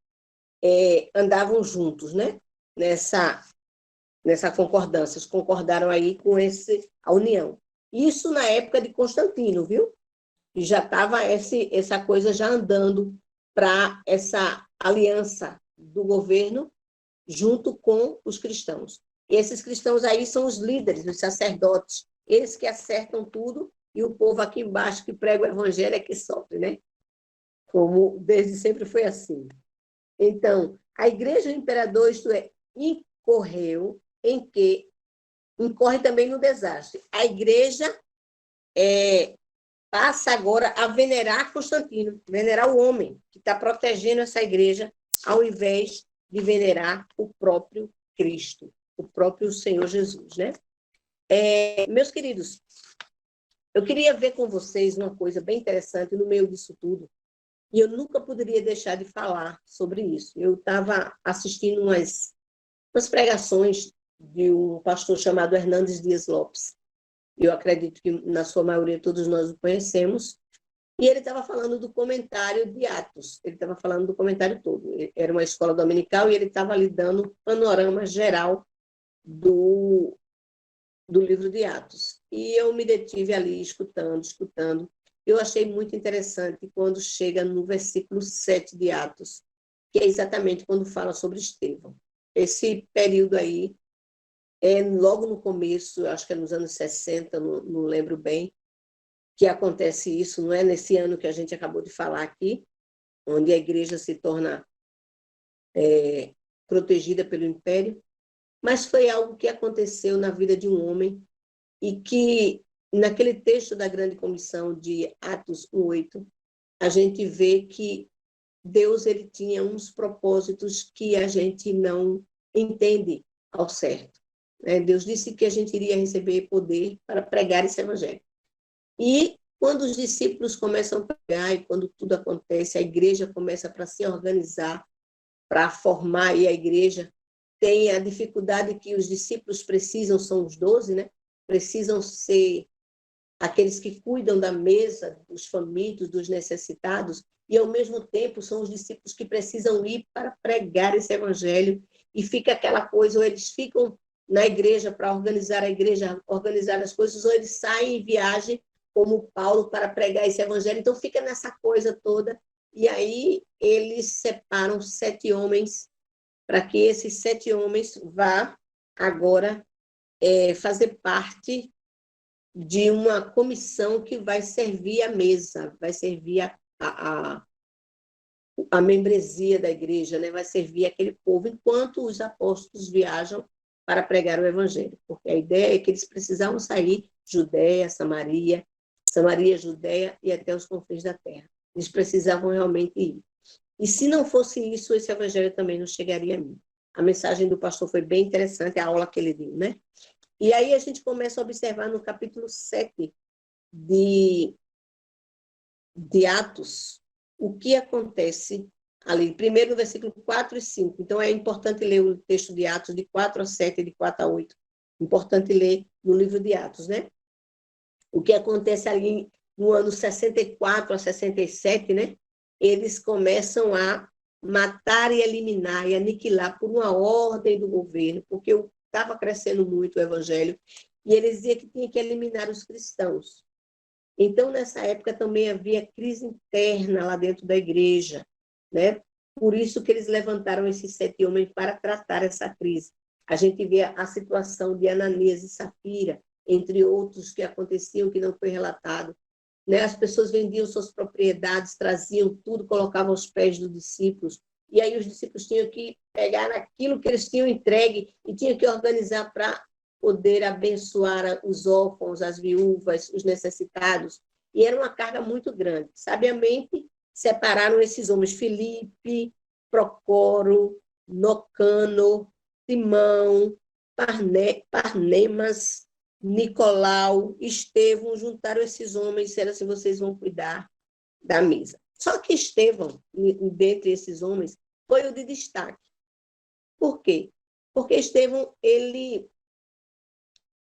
andavam juntos, né? Nessa concordância. Eles concordaram aí com a união. Isso na época de Constantino, viu? E já estava essa coisa já andando para essa aliança do governo junto com os cristãos. E esses cristãos aí são os líderes, os sacerdotes, eles que acertam tudo, e o povo aqui embaixo que prega o evangelho é que sofre, né? Como desde sempre foi assim. Então, a igreja do imperador, isto é, incorreu em que incorre também no desastre. A igreja passa agora a venerar Constantino, venerar o homem que está protegendo essa igreja, ao invés de venerar o próprio Cristo, o próprio Senhor Jesus, né? Meus queridos, eu queria ver com vocês uma coisa bem interessante no meio disso tudo, e eu nunca poderia deixar de falar sobre isso. Eu estava assistindo umas pregações de um pastor chamado Hernandes Dias Lopes. Eu acredito que, na sua maioria, todos nós o conhecemos. E ele estava falando do comentário de Atos. Ele estava falando do comentário todo. Era uma escola dominical e ele estava ali dando um panorama geral do livro de Atos. E eu me detive ali, escutando. Eu achei muito interessante quando chega no versículo 7 de Atos, que é exatamente quando fala sobre Estevão. Esse período aí logo no começo, acho que é nos anos 60, não lembro bem, que acontece isso, não é nesse ano que a gente acabou de falar aqui, onde a igreja se torna protegida pelo império, mas foi algo que aconteceu na vida de um homem e que, naquele texto da Grande Comissão de Atos 1:8, a gente vê que Deus ele tinha uns propósitos que a gente não entende ao certo. Deus disse que a gente iria receber poder para pregar esse evangelho. E quando os discípulos começam a pregar e quando tudo acontece, a igreja começa para se organizar, para formar, e a igreja tem a dificuldade que os discípulos precisam, são os 12, né? Precisam ser aqueles que cuidam da mesa, dos famintos, dos necessitados, e ao mesmo tempo são os discípulos que precisam ir para pregar esse evangelho, e fica aquela coisa, ou eles ficam na igreja para organizar a igreja, organizar as coisas, ou eles saem em viagem, como Paulo, para pregar esse evangelho. Então fica nessa coisa toda, e aí eles separam 7 homens, para que esses 7 homens vá agora fazer parte de uma comissão que vai servir a mesa, vai servir a membresia da igreja, né? Vai servir aquele povo, enquanto os apóstolos viajam para pregar o evangelho, porque a ideia é que eles precisavam sair Judéia, Samaria, Judéia e até os confins da terra. Eles precisavam realmente ir. E se não fosse isso, esse evangelho também não chegaria a mim. A mensagem do pastor foi bem interessante, a aula que ele deu, né? E aí a gente começa a observar no capítulo 7 de Atos, o que acontece ali. Primeiro no versículo 4 e 5. Então, é importante ler o texto de Atos de 4 a 7 e de 4 a 8. Importante ler no livro de Atos, né? O que acontece ali no ano 64 a 67, né? Eles começam a matar e eliminar e aniquilar por uma ordem do governo, porque estava crescendo muito o evangelho, e eles diziam que tinha que eliminar os cristãos. Então, nessa época também havia crise interna lá dentro da igreja, né? Por isso que eles levantaram esses 7 homens para tratar essa crise. A gente vê a situação de Ananias e Safira, entre outros que aconteciam que não foi relatado, né? As pessoas vendiam suas propriedades, traziam tudo, colocavam aos pés dos discípulos, e aí os discípulos tinham que pegar naquilo que eles tinham entregue e tinham que organizar para poder abençoar os órfãos, as viúvas, os necessitados, e era uma carga muito grande. Sabiamente, separaram esses homens, Filipe, Procoro, Nocano, Simão, Parnemas, Nicolau, Estevão, juntaram esses homens e disseram assim, vocês vão cuidar da mesa. Só que Estevão, dentre esses homens, foi o de destaque. Por quê? Porque Estevão, ele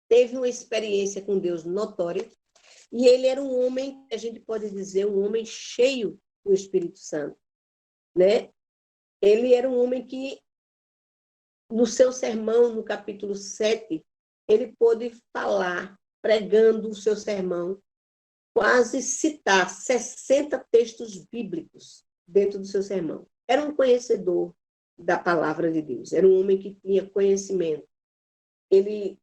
teve uma experiência com Deus notória, e ele era um homem, a gente pode dizer, um homem cheio do Espírito Santo, né? Ele era um homem que, no seu sermão, no capítulo 7, ele pôde falar, pregando o seu sermão, quase citar 60 textos bíblicos dentro do seu sermão. Era um conhecedor da palavra de Deus, era um homem que tinha conhecimento. Ele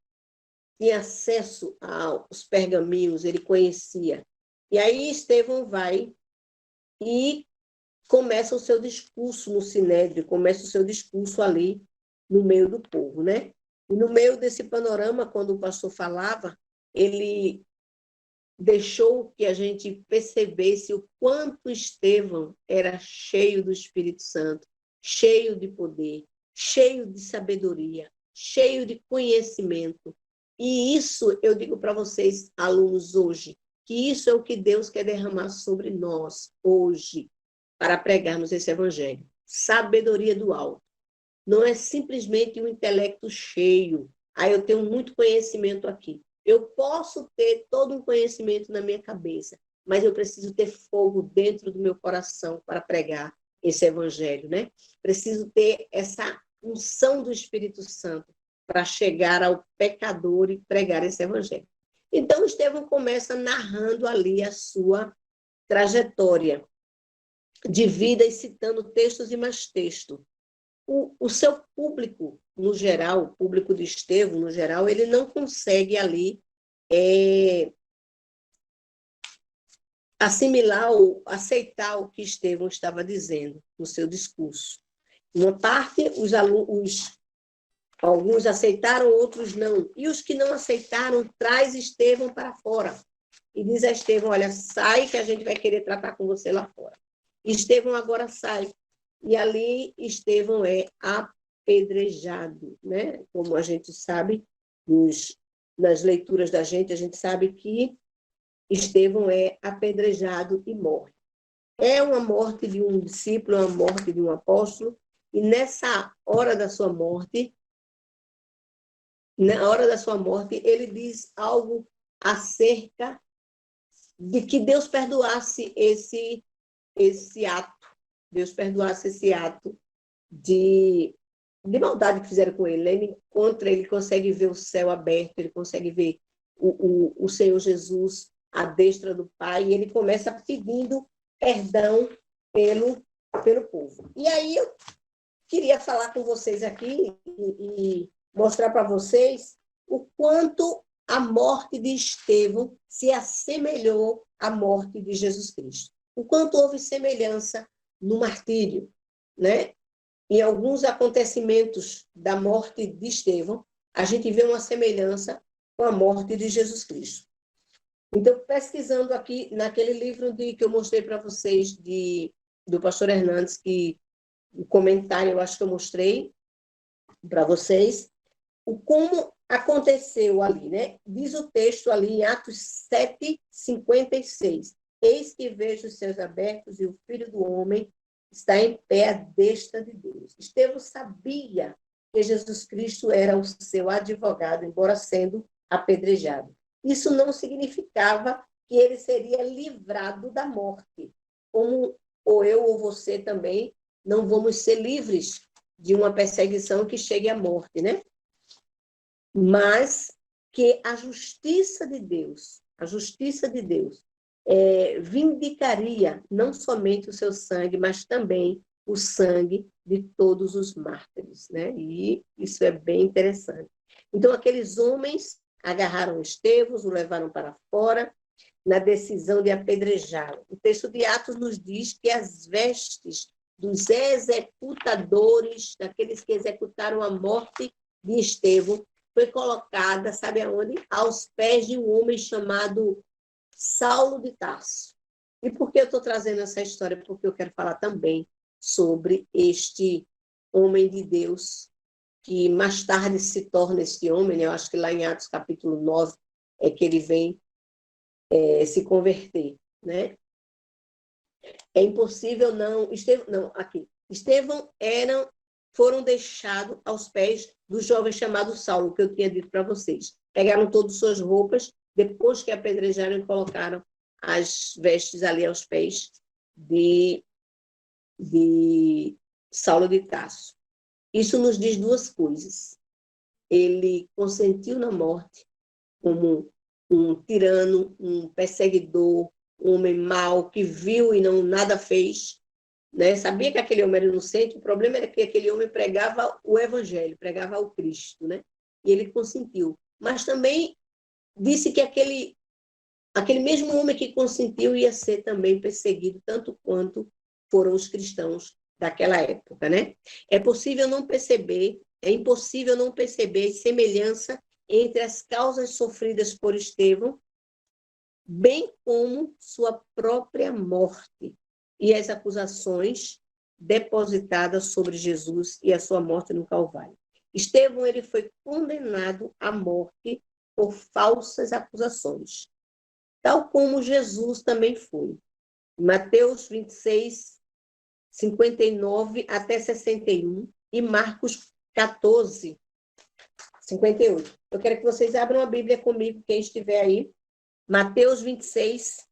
tinha acesso aos pergaminhos, ele conhecia. E aí Estevão vai e começa o seu discurso no Sinédrio, começa o seu discurso ali no meio do povo, né? E no meio desse panorama, quando o pastor falava, ele deixou que a gente percebesse o quanto Estevão era cheio do Espírito Santo, cheio de poder, cheio de sabedoria, cheio de conhecimento. E isso, eu digo para vocês, alunos, hoje, que isso é o que Deus quer derramar sobre nós, hoje, para pregarmos esse evangelho. Sabedoria do alto. Não é simplesmente um intelecto cheio. Eu tenho muito conhecimento aqui. Eu posso ter todo um conhecimento na minha cabeça, mas eu preciso ter fogo dentro do meu coração para pregar esse evangelho, né? Preciso ter essa unção do Espírito Santo para chegar ao pecador e pregar esse evangelho. Então, Estevão começa narrando ali a sua trajetória de vida e citando textos e mais textos. O seu público, no geral, o público de Estevão, no geral, ele não consegue ali assimilar ou aceitar o que Estevão estava dizendo no seu discurso. Uma parte, alguns aceitaram, outros não. E os que não aceitaram, traz Estevão para fora. E diz a Estevão, olha, sai que a gente vai querer tratar com você lá fora. Estevão agora sai. E ali Estevão é apedrejado, né? Como a gente sabe, nas leituras da gente, a gente sabe que Estevão é apedrejado e morre. É uma morte de um discípulo, uma morte de um apóstolo, e nessa hora da sua morte, na hora da sua morte, ele diz algo acerca de que Deus perdoasse esse ato, Deus perdoasse esse ato de maldade que fizeram com ele. Ele encontra, ele consegue ver o céu aberto, ele consegue ver o Senhor Jesus à destra do Pai, e ele começa pedindo perdão pelo povo. E aí eu queria falar com vocês aqui e mostrar para vocês o quanto a morte de Estevão se assemelhou à morte de Jesus Cristo. O quanto houve semelhança no martírio, né? Em alguns acontecimentos da morte de Estevão, a gente vê uma semelhança com a morte de Jesus Cristo. Então, pesquisando aqui, naquele livro que eu mostrei para vocês, do pastor Hernandes, que o comentário eu acho que eu mostrei para vocês, como aconteceu ali, né? Diz o texto ali em Atos 7:56. Eis que vejo os céus abertos e o Filho do Homem está em pé à destra de Deus. Estevão sabia que Jesus Cristo era o seu advogado, embora sendo apedrejado. Isso não significava que ele seria livrado da morte, como ou eu ou você também não vamos ser livres de uma perseguição que chegue à morte, né? Mas que a justiça de Deus vindicaria não somente o seu sangue, mas também o sangue de todos os mártires, né? E isso é bem interessante. Então, aqueles homens agarraram Estevão, o levaram para fora, na decisão de apedrejá-lo. O texto de Atos nos diz que as vestes dos executadores, daqueles que executaram a morte de Estevão, foi colocada, sabe aonde? Aos pés de um homem chamado Saulo de Tarso. E por que eu estou trazendo essa história? Porque eu quero falar também sobre este homem de Deus, que mais tarde se torna este homem, né? Eu acho que lá em Atos capítulo 9 é que ele vem se converter, né? É impossível não... Estevão foram deixados aos pés do jovem chamado Saulo, que eu tinha dito para vocês. Pegaram todas as suas roupas, depois que apedrejaram e colocaram as vestes ali aos pés de Saulo de Tarso. Isso nos diz duas coisas. Ele consentiu na morte como um tirano, um perseguidor, um homem mau que viu e não nada fez, né? Sabia que aquele homem era inocente, o problema era que aquele homem pregava o evangelho, pregava o Cristo, né? E ele consentiu. Mas também disse que aquele mesmo homem que consentiu ia ser também perseguido, tanto quanto foram os cristãos daquela época, né? É impossível não perceber semelhança entre as causas sofridas por Estevão, bem como sua própria morte e as acusações depositadas sobre Jesus e a sua morte no Calvário. Estevão, ele foi condenado à morte por falsas acusações, tal como Jesus também foi. Mateus 26, 59 até 61 e Marcos 14, 58. Eu quero que vocês abram a Bíblia comigo, quem estiver aí. Mateus 26,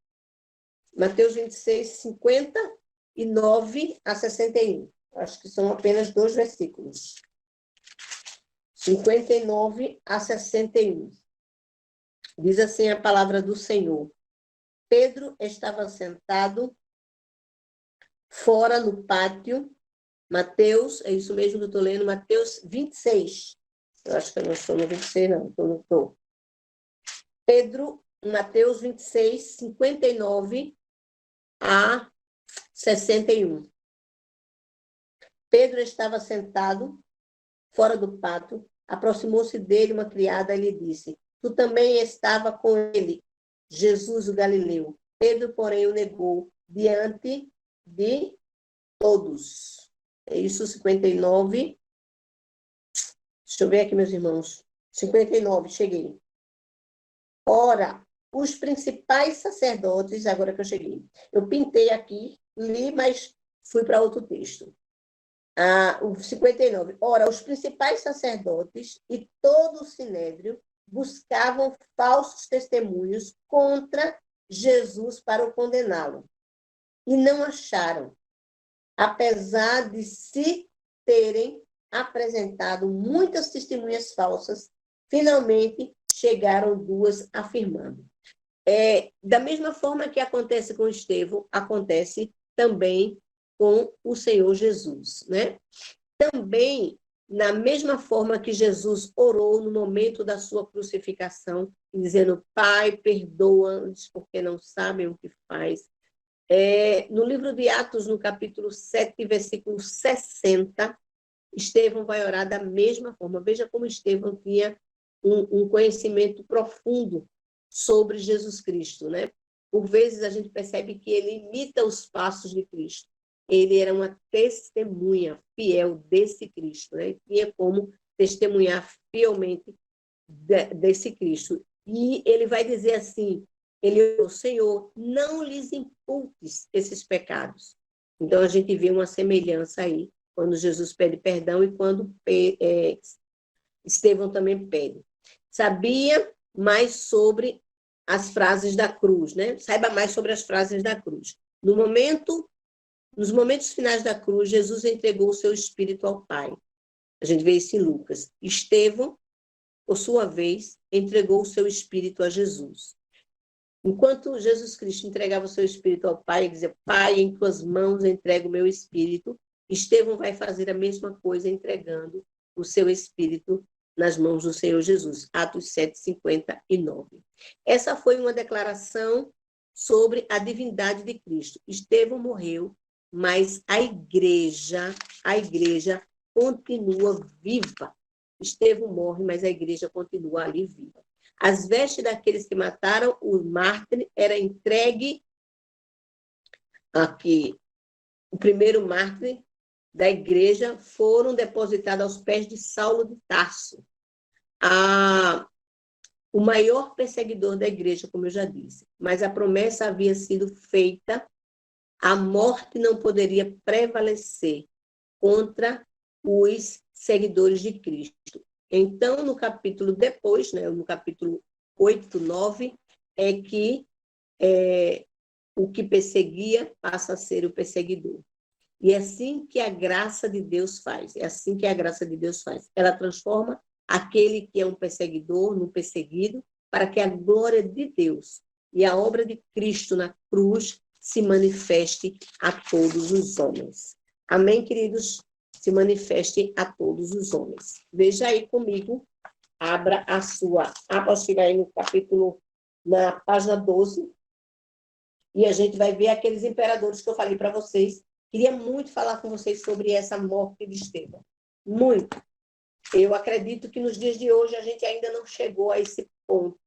59 a 61. Acho que são apenas 2 versículos. 59 a 61. Diz assim a palavra do Senhor. Pedro estava sentado fora no pátio. Mateus, é isso mesmo que eu estou lendo, Mateus 26. Eu acho que eu não estou no 26, não, estou. Pedro, Mateus 26, 59 a 61. Pedro estava sentado fora do pátio, aproximou-se dele uma criada e lhe disse: Tu também estava com ele, Jesus o Galileu. Pedro, porém, o negou diante de todos. É isso, 59. Deixa eu ver aqui, meus irmãos. 59, cheguei. Ora, os principais sacerdotes, agora que eu cheguei, eu pintei aqui, li, mas fui para outro texto. O 59. Ora, os principais sacerdotes e todo o sinédrio buscavam falsos testemunhos contra Jesus para o condená-lo. E não acharam, apesar de se terem apresentado muitas testemunhas falsas, finalmente chegaram 2 afirmando. Da mesma forma que acontece com Estevão, acontece também com o Senhor Jesus, né? Também, na mesma forma que Jesus orou no momento da sua crucificação, dizendo: Pai, perdoa-os porque não sabem o que faz. No livro de Atos, no capítulo 7, versículo 60, Estevão vai orar da mesma forma. Veja como Estevão tinha um conhecimento profundo sobre Jesus Cristo, né? Por vezes a gente percebe que ele imita os passos de Cristo. Ele era uma testemunha fiel desse Cristo, né? Tinha como testemunhar fielmente desse Cristo. E ele vai dizer assim: o Senhor, não lhes imputes esses pecados. Então a gente vê uma semelhança aí, quando Jesus pede perdão e quando Estevão também pede. Sabia mais sobre as frases da cruz, né? Saiba mais sobre as frases da cruz. Nos momentos finais da cruz, Jesus entregou o seu espírito ao Pai. A gente vê isso em Lucas. Estevão, por sua vez, entregou o seu espírito a Jesus. Enquanto Jesus Cristo entregava o seu espírito ao Pai, ele dizia: Pai, em tuas mãos entrego o meu espírito. Estevão vai fazer a mesma coisa, entregando o seu espírito nas mãos do Senhor Jesus. Atos 7:59. Essa foi uma declaração sobre a divindade de Cristo. Estevão morreu, mas a igreja continua viva. Estevão morre, mas a igreja continua ali viva. As vestes daqueles que mataram o mártir era entregue aqui. O primeiro mártir da igreja foram depositados aos pés de Saulo de Tarso, o maior perseguidor da igreja, como eu já disse. Mas a promessa havia sido feita, a morte não poderia prevalecer contra os seguidores de Cristo. Então, no capítulo depois, né, no capítulo 8, 9, é que o que perseguia passa a ser o perseguidor. E é assim que a graça de Deus faz. É assim que a graça de Deus faz. Ela transforma aquele que é um perseguidor num perseguido, para que a glória de Deus e a obra de Cristo na cruz se manifeste a todos os homens. Amém, queridos? Se manifeste a todos os homens. Veja aí comigo, abra a sua apostila aí no capítulo, na página 12, e a gente vai ver aqueles imperadores que eu falei para vocês. Queria muito falar com vocês sobre essa morte de Estevão. Muito. Eu acredito que nos dias de hoje a gente ainda não chegou a esse ponto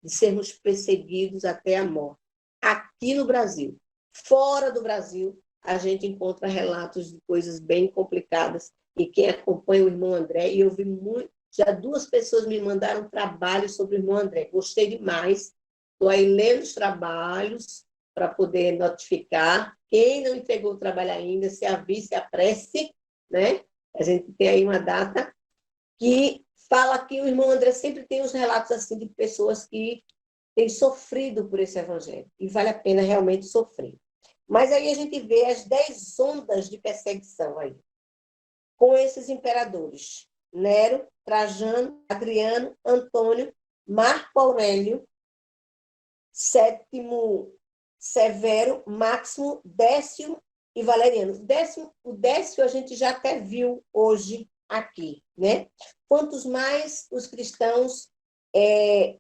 de sermos perseguidos até a morte. Aqui no Brasil. Fora do Brasil, a gente encontra relatos de coisas bem complicadas. E quem acompanha o irmão André, e eu vi muito, já 2 pessoas me mandaram trabalho sobre o irmão André. Gostei demais. Estou aí lendo os trabalhos para poder notificar. Quem não entregou o trabalho ainda, se avise, se apresse, né? A gente tem aí uma data que fala que o irmão André sempre tem os relatos assim de pessoas que têm sofrido por esse evangelho. E vale a pena realmente sofrer. Mas aí a gente vê as 10 ondas de perseguição aí, com esses imperadores: Nero, Trajano, Adriano, Antônio, Marco Aurélio, Sétimo Severo, Máximo, Décio e Valeriano. O Décio a gente já até viu hoje aqui, né? Quantos mais os cristãos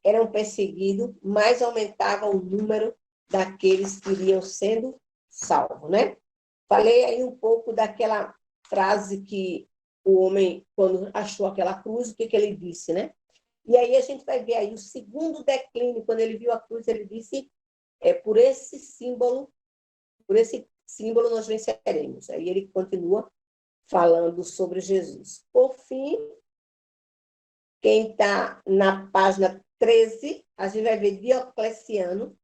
eram perseguidos, mais aumentava o número daqueles que iriam sendo salvos, né? Falei aí um pouco daquela frase que o homem, quando achou aquela cruz, o que ele disse, né? E aí a gente vai ver aí o segundo declínio, quando ele viu a cruz, ele disse: por esse símbolo nós venceremos. Aí ele continua falando sobre Jesus. Por fim, quem está na página 13, a gente vai ver Diocleciano,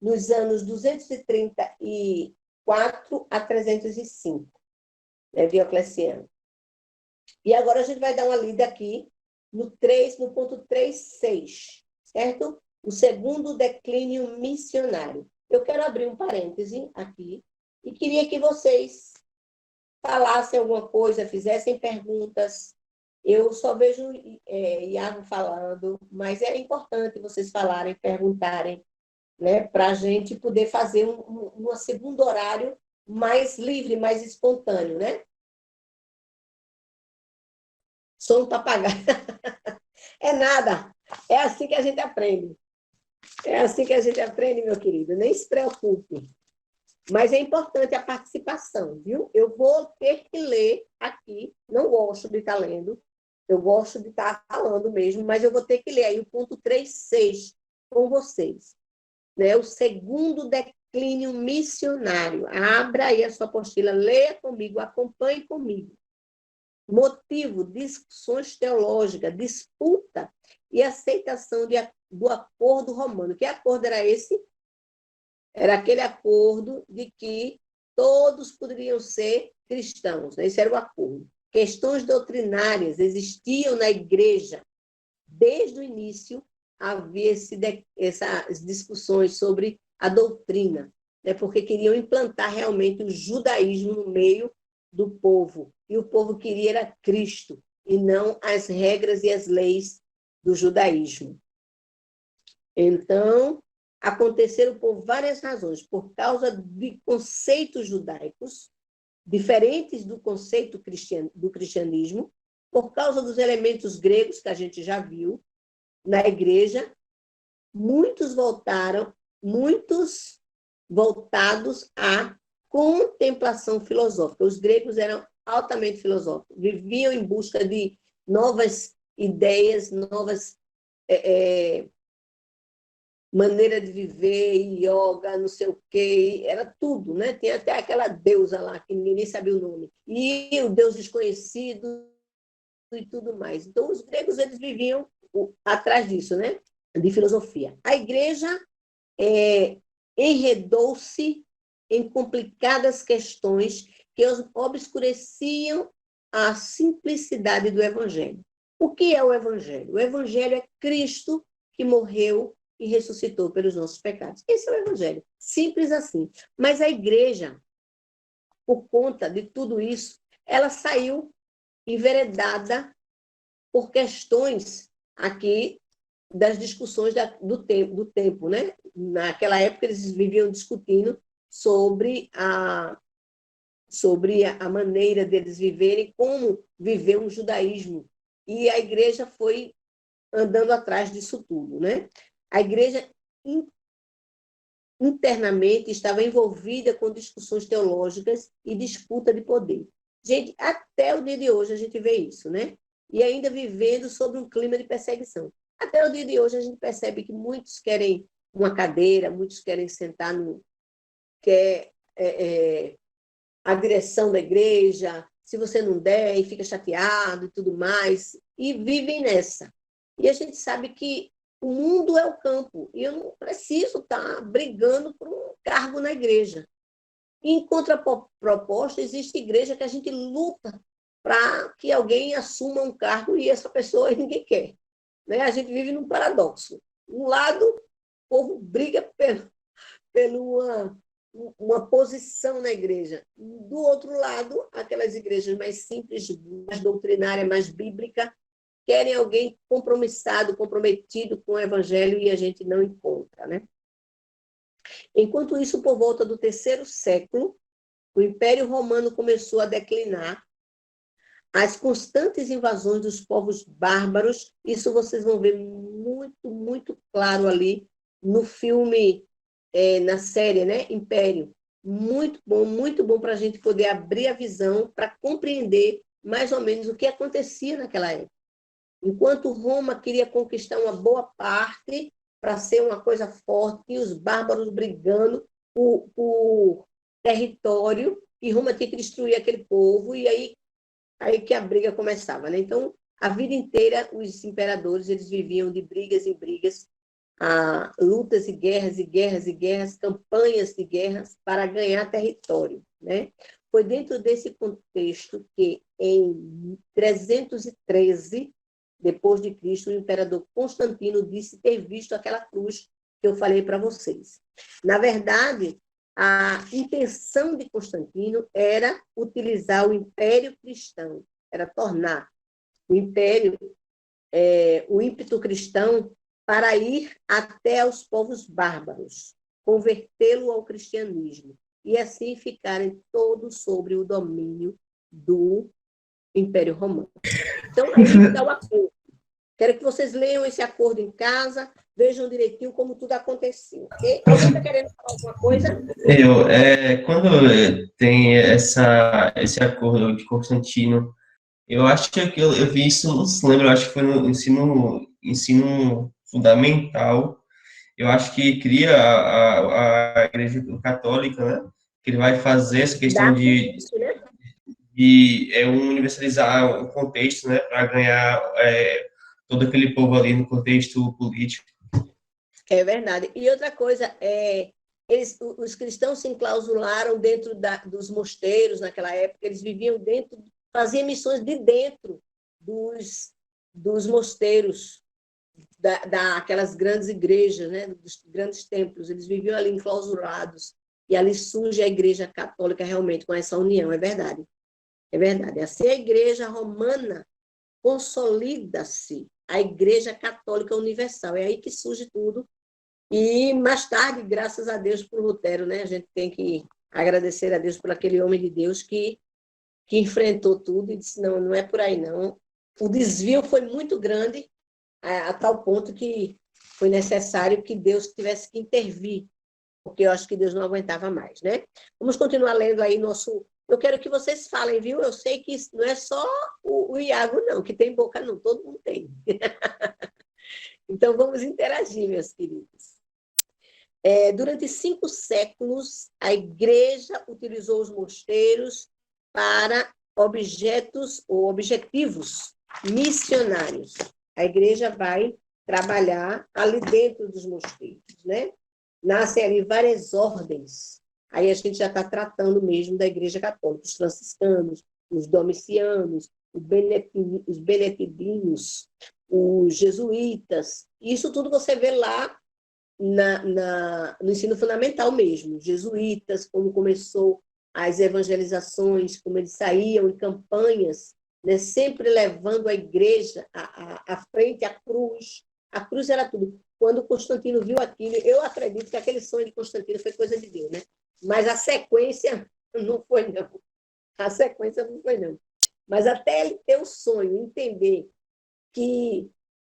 nos anos 234 a 305. Diocleciano. E agora a gente vai dar uma lida aqui no ponto 3.6, certo? O segundo declínio missionário. Eu quero abrir um parêntese aqui e queria que vocês falassem alguma coisa, fizessem perguntas. Eu só vejo Iago falando, mas é importante vocês falarem, perguntarem, né, para a gente poder fazer um segundo horário mais livre, mais espontâneo, né? Som papagaio. É nada. É assim que a gente aprende. É assim que a gente aprende, meu querido. Nem se preocupe. Mas é importante a participação, viu? Eu vou ter que ler aqui. Não gosto de estar lendo. Eu gosto de estar falando mesmo, mas eu vou ter que ler aí o ponto 3.6 com vocês. Né? O segundo declínio missionário. Abra aí a sua apostila, leia comigo, acompanhe comigo. Motivo: discussões teológicas, disputa e aceitação do acordo romano. Que acordo era esse? Era aquele acordo de que todos poderiam ser cristãos. Esse era o acordo. Questões doutrinárias existiam na igreja desde o início havia essas discussões sobre a doutrina, né? Porque queriam implantar realmente o judaísmo no meio do povo. E o povo queria era Cristo, e não as regras e as leis do judaísmo. Então, aconteceram por várias razões, por causa de conceitos judaicos, diferentes do conceito do cristianismo, por causa dos elementos gregos que a gente já viu na igreja, muitos voltados à contemplação filosófica. Os gregos eram altamente filosóficos, viviam em busca de novas ideias, novas maneira de viver, yoga, não sei o quê, era tudo, né? Tinha até aquela deusa lá, que ninguém nem sabia o nome, e o deus desconhecido e tudo mais. Então, os gregos, eles viviam atrás disso, né? De filosofia. A igreja enredou-se em complicadas questões que obscureciam a simplicidade do evangelho. O que é o evangelho? O evangelho é Cristo que morreu e ressuscitou pelos nossos pecados. Esse é o evangelho, simples assim. Mas a igreja, por conta de tudo isso, ela saiu enveredada por questões aqui das discussões do tempo, né? Naquela época eles viviam discutindo sobre a maneira deles viverem, como viver um judaísmo. E a igreja foi andando atrás disso tudo, né? A igreja internamente estava envolvida com discussões teológicas e disputa de poder. Gente, até o dia de hoje a gente vê isso, né? E ainda vivendo sob um clima de perseguição. Até o dia de hoje a gente percebe que muitos querem uma cadeira, muitos querem sentar quer a direção da igreja, se você não der, e fica chateado e tudo mais, e vivem nessa. E a gente sabe que o mundo é o campo, e eu não preciso estar brigando por um cargo na igreja. Em contraproposta, existe igreja que a gente luta para que alguém assuma um cargo e essa pessoa ninguém quer. Né? A gente vive num paradoxo. Um lado, o povo briga pela uma posição na igreja. Do outro lado, aquelas igrejas mais simples, mais doutrinária, mais bíblica, querem alguém comprometido com o evangelho e a gente não encontra, né? Enquanto isso, por volta do 3º século, o Império Romano começou a declinar. As constantes invasões dos povos bárbaros, isso vocês vão ver muito, muito claro ali no filme, na série, né? Império. Muito bom para a gente poder abrir a visão para compreender mais ou menos o que acontecia naquela época. Enquanto Roma queria conquistar uma boa parte para ser uma coisa forte, e os bárbaros brigando por território, e Roma tinha que destruir aquele povo, e aí que a briga começava, né? Então, a vida inteira, os imperadores, eles viviam de brigas em brigas, lutas e guerras e guerras e guerras, campanhas de guerras para ganhar território, né? Foi dentro desse contexto que, em 313, depois de Cristo, o imperador Constantino disse ter visto aquela cruz que eu falei para vocês. Na verdade, a intenção de Constantino era utilizar o Império Cristão, era tornar o Império, o ímpeto cristão, para ir até aos povos bárbaros, convertê-lo ao cristianismo, e assim ficarem todos sobre o domínio do Império Romano. Então, aí está o acordo. Quero que vocês leiam esse acordo em casa, vejam direitinho como tudo aconteceu. Okay? Alguém está querendo falar alguma coisa? Quando tem esse acordo de Constantino, eu acho que eu vi isso, não se lembra, eu acho que foi no ensino fundamental. Eu acho que cria a Igreja Católica, né? Que ele vai fazer essa questão Isso, né? de universalizar o contexto, né? Para ganhar todo aquele povo ali no contexto político. É verdade. E outra coisa, os cristãos se enclausularam dentro dos mosteiros naquela época, eles viviam faziam missões de dentro dos mosteiros. daquelas grandes igrejas, né, dos grandes templos, eles viviam ali enclausurados, e ali surge a igreja católica realmente com essa união, é verdade. É verdade. Assim a igreja romana consolida-se, a igreja católica universal, é aí que surge tudo. E mais tarde, graças a Deus por Lutero, né, a gente tem que agradecer a Deus por aquele homem de Deus que enfrentou tudo e disse, não, não é por aí não. O desvio foi muito grande, a tal ponto que foi necessário que Deus tivesse que intervir, porque eu acho que Deus não aguentava mais, né? Vamos continuar lendo aí nosso... Eu quero que vocês falem, viu? Eu sei que não é só o Iago, não, que tem boca, não. Todo mundo tem. Então, vamos interagir, meus queridos. Durante 5 séculos, a igreja utilizou os mosteiros para objetos ou objetivos missionários. A igreja vai trabalhar ali dentro dos mosteiros, né? Nascem ali várias ordens. Aí a gente já está tratando mesmo da igreja católica, os franciscanos, os domicianos, os beneditinos, os jesuítas. Isso tudo você vê lá no ensino fundamental mesmo. Jesuítas, como começou as evangelizações, como eles saíam em campanhas, né, sempre levando a igreja à frente, à cruz. A cruz era tudo. Quando Constantino viu aquilo, eu acredito que aquele sonho de Constantino foi coisa de Deus, né? Mas a sequência não foi, não. A sequência não foi, não. Mas até ele ter o sonho, entender que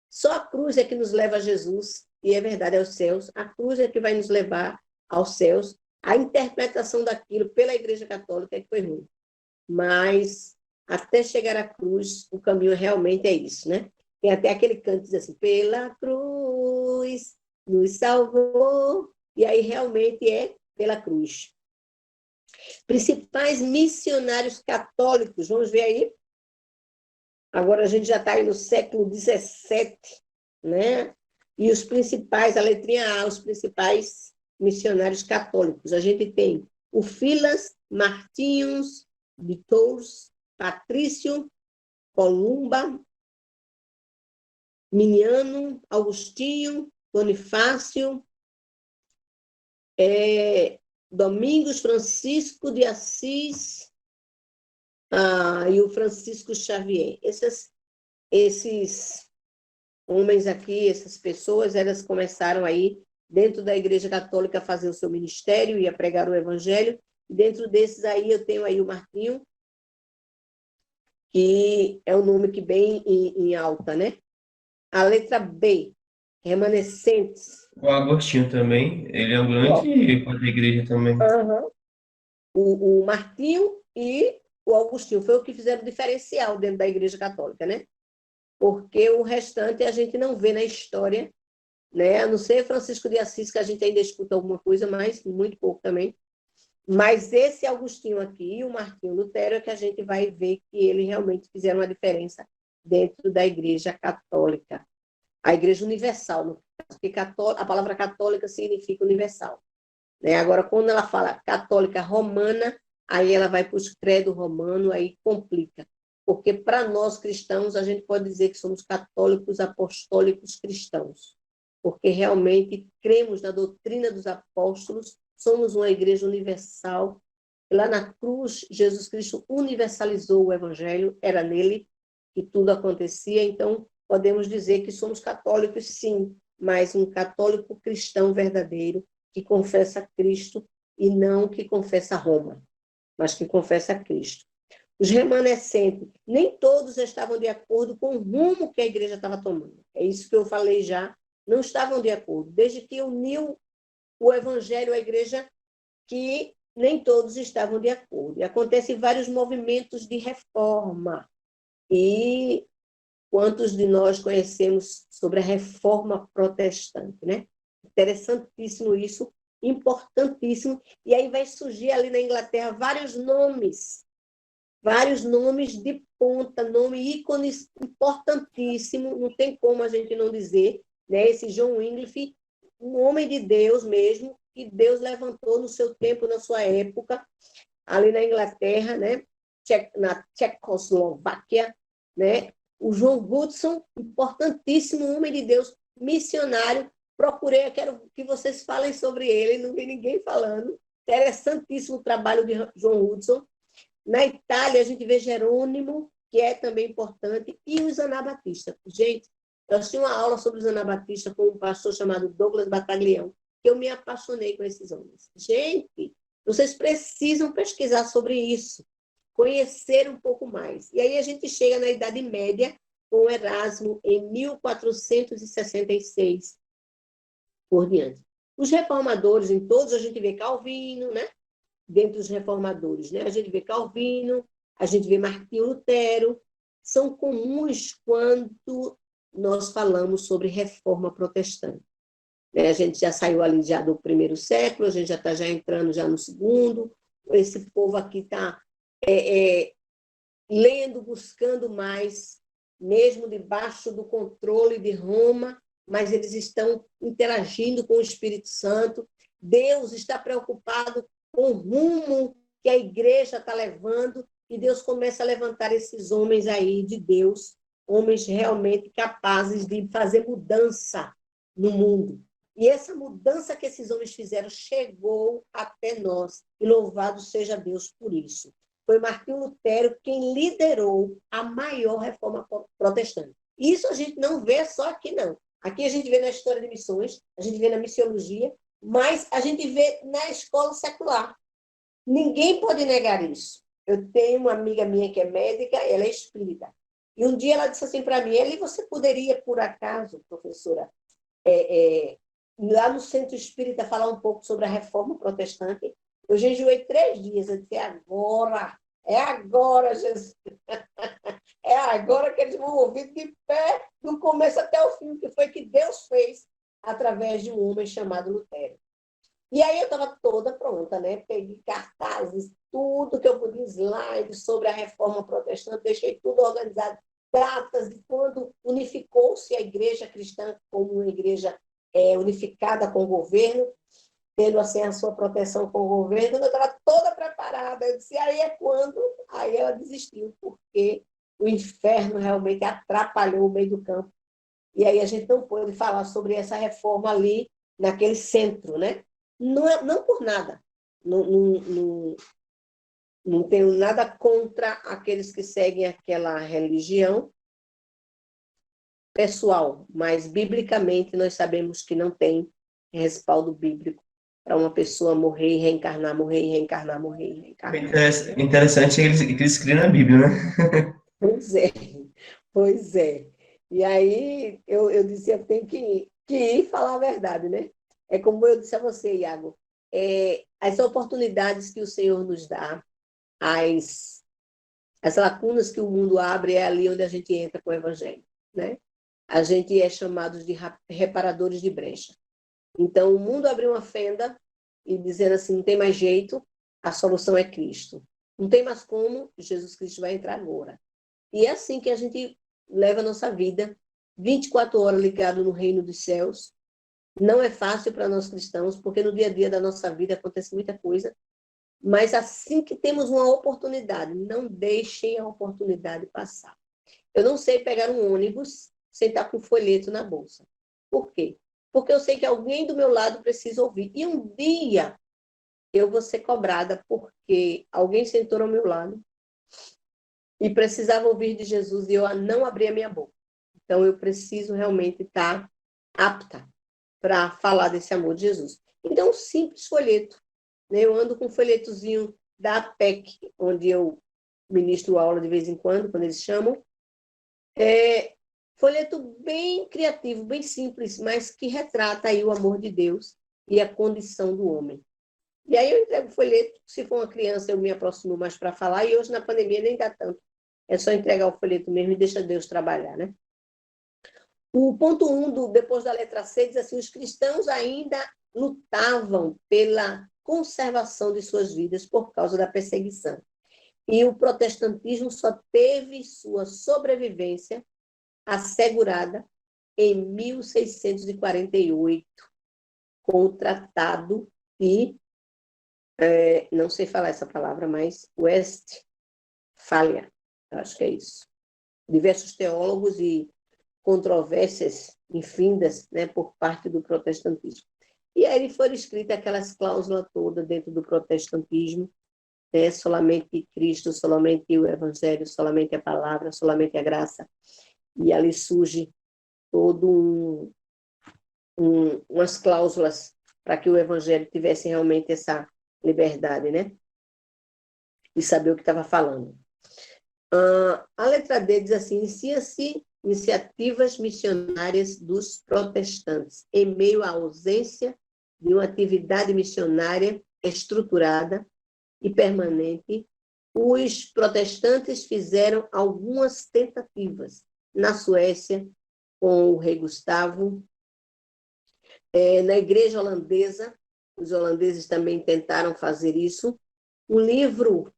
só a cruz é que nos leva a Jesus, e é verdade, aos céus. A cruz é que vai nos levar aos céus. A interpretação daquilo pela Igreja Católica é que foi ruim. Mas até chegar à cruz, o caminho realmente é isso, né? Tem até aquele canto que diz assim, pela cruz nos salvou, e aí realmente é pela cruz. Principais missionários católicos, vamos ver aí? Agora a gente já está aí no século XVII, né? E os principais, a letrinha A, os principais missionários católicos. A gente tem o Filas, Martinhos, de Tours, Patrício, Columba, Miniano, Agostinho, Bonifácio, Domingos Francisco de Assis, e o Francisco Xavier. Esses homens aqui, essas pessoas, elas começaram aí, dentro da Igreja Católica, a fazer o seu ministério e a pregar o Evangelho. Dentro desses aí, eu tenho aí o Martinho, que é um nome que bem em alta, né? A letra B, remanescentes. O Agostinho também, ele é um grande pai da igreja também. Uhum. O Martinho e o Agostinho foi o que fizeram o diferencial dentro da Igreja Católica, né? Porque o restante a gente não vê na história, né? A não ser Francisco de Assis, que a gente ainda escuta alguma coisa, mas muito pouco também. Mas esse Agostinho aqui e o Martinho Lutero é que a gente vai ver que eles realmente fizeram uma diferença dentro da Igreja Católica. A Igreja Universal, no caso, porque a palavra católica significa universal, né? Agora, quando ela fala católica romana, aí ela vai para o credo romano, aí complica. Porque para nós cristãos, a gente pode dizer que somos católicos apostólicos cristãos, porque realmente cremos na doutrina dos apóstolos, somos uma igreja universal. Lá na cruz, Jesus Cristo universalizou o evangelho, era nele que tudo acontecia, então podemos dizer que somos católicos, sim, mas um católico cristão verdadeiro, que confessa Cristo e não que confessa Roma, mas que confessa Cristo. Os remanescentes, nem todos estavam de acordo com o rumo que a igreja estava tomando. É isso que eu falei já, não estavam de acordo. Desde que uniu o evangelho à igreja, que nem todos estavam de acordo. E acontecem vários movimentos de reforma. E quantos de nós conhecemos sobre a reforma protestante, né? Interessantíssimo isso, importantíssimo. E aí vai surgir ali na Inglaterra vários nomes de ponta, ícones importantíssimo, não tem como a gente não dizer, né? Esse John Wycliffe, um homem de Deus mesmo, que Deus levantou no seu tempo, na sua época, ali na Inglaterra, né? Na Tchecoslováquia, né? O João Hudson, importantíssimo homem de Deus, missionário. Procurei, eu quero que vocês falem sobre ele, não vi ninguém falando. Interessantíssimo o trabalho de João Hudson. Na Itália, a gente vê Jerônimo, que é também importante, e os anabatistas. Gente, eu tinha uma aula sobre os anabatistas com um pastor chamado Douglas Battaglião, que eu me apaixonei com esses homens. Gente, vocês precisam pesquisar sobre isso, conhecer um pouco mais. E aí a gente chega na Idade Média com Erasmo em 1466, por diante. Os reformadores, em todos, a gente vê Calvino, né? Dentre os reformadores, né? A gente vê Calvino, a gente vê Martinho Lutero, são comuns quando nós falamos sobre reforma protestante. A gente já saiu ali já do primeiro século, a gente já está entrando já no segundo, esse povo aqui está lendo, buscando mais, mesmo debaixo do controle de Roma, mas eles estão interagindo com o Espírito Santo. Deus está preocupado com o rumo que a igreja está levando, e Deus começa a levantar esses homens aí de Deus, homens realmente capazes de fazer mudança no mundo. E essa mudança que esses homens fizeram chegou até nós, e louvado seja Deus por isso. Foi Martinho Lutero quem liderou a maior reforma protestante. Isso a gente não vê só aqui, não. Aqui a gente vê na história de missões, a gente vê na missiologia, mas a gente vê na escola secular. Ninguém pode negar isso. Eu tenho uma amiga minha que é médica, ela é espírita. E um dia ela disse assim para mim, Eli, você poderia, por acaso, professora, lá no Centro Espírita falar um pouco sobre a reforma protestante? Eu jejuei 3 dias, eu disse, é agora, Jesus. É agora que eles vão ouvir de pé, do começo até o fim, que foi que Deus fez através de um homem chamado Lutero. E aí eu estava toda pronta, né? Peguei cartazes, tudo que eu podia, slides sobre a reforma protestante, deixei tudo organizado, datas de quando unificou-se a igreja cristã como uma igreja unificada com o governo, tendo assim a sua proteção com o governo. Eu estava toda preparada. Eu disse, aí é quando? Aí ela desistiu, porque o inferno realmente atrapalhou o meio do campo. E aí a gente não pôde falar sobre essa reforma ali, naquele centro, né? Não por nada. Não tenho nada contra aqueles que seguem aquela religião pessoal, mas biblicamente nós sabemos que não tem respaldo bíblico para uma pessoa morrer e reencarnar, morrer e reencarnar, morrer e reencarnar. Interessante é que eles criam na Bíblia, né? Pois é, pois é. E aí eu disse, eu tenho que ir falar a verdade, né? É como eu disse a você, Iago, as oportunidades que o Senhor nos dá, as lacunas que o mundo abre, é ali onde a gente entra com o Evangelho, né? A gente é chamado de reparadores de brecha. Então, o mundo abriu uma fenda e dizendo assim, não tem mais jeito, a solução é Cristo. Não tem mais como, Jesus Cristo vai entrar agora. E é assim que a gente leva a nossa vida, 24 horas ligado no reino dos céus. Não é fácil para nós cristãos, porque no dia a dia da nossa vida acontece muita coisa, mas assim que temos uma oportunidade, não deixem a oportunidade passar. Eu não sei pegar um ônibus sem estar com um folheto na bolsa. Por quê? Porque eu sei que alguém do meu lado precisa ouvir. E um dia eu vou ser cobrada porque alguém sentou ao meu lado e precisava ouvir de Jesus e eu não abri a minha boca. Então eu preciso realmente estar apta para falar desse amor de Jesus. Então, um simples folheto. Né? Eu ando com um folhetozinho da APEC, onde eu ministro aula de vez em quando eles chamam. Folheto bem criativo, bem simples, mas que retrata aí o amor de Deus e a condição do homem. E aí eu entrego o folheto, se for uma criança eu me aproximo mais para falar, e hoje na pandemia nem dá tanto. É só entregar o folheto mesmo e deixa Deus trabalhar, né? O ponto 1, depois da letra C, diz assim, os cristãos ainda lutavam pela conservação de suas vidas por causa da perseguição. E o protestantismo só teve sua sobrevivência assegurada em 1648, com o Tratado de, não sei falar essa palavra, mas Westfália, acho que é isso. diversos teólogos e controvérsias infindas, né, por parte do protestantismo. E aí foram escritas aquelas cláusulas todas dentro do protestantismo, né, somente Cristo, somente o Evangelho, somente a palavra, somente a graça. E ali surge todo umas cláusulas para que o Evangelho tivesse realmente essa liberdade, né? De saber o que estava falando. A letra D diz assim: inicia-se iniciativas missionárias dos protestantes, em meio à ausência de uma atividade missionária estruturada e permanente. Os protestantes fizeram algumas tentativas na Suécia, com o rei Gustavo, na igreja holandesa, os holandeses também tentaram fazer isso. Um livro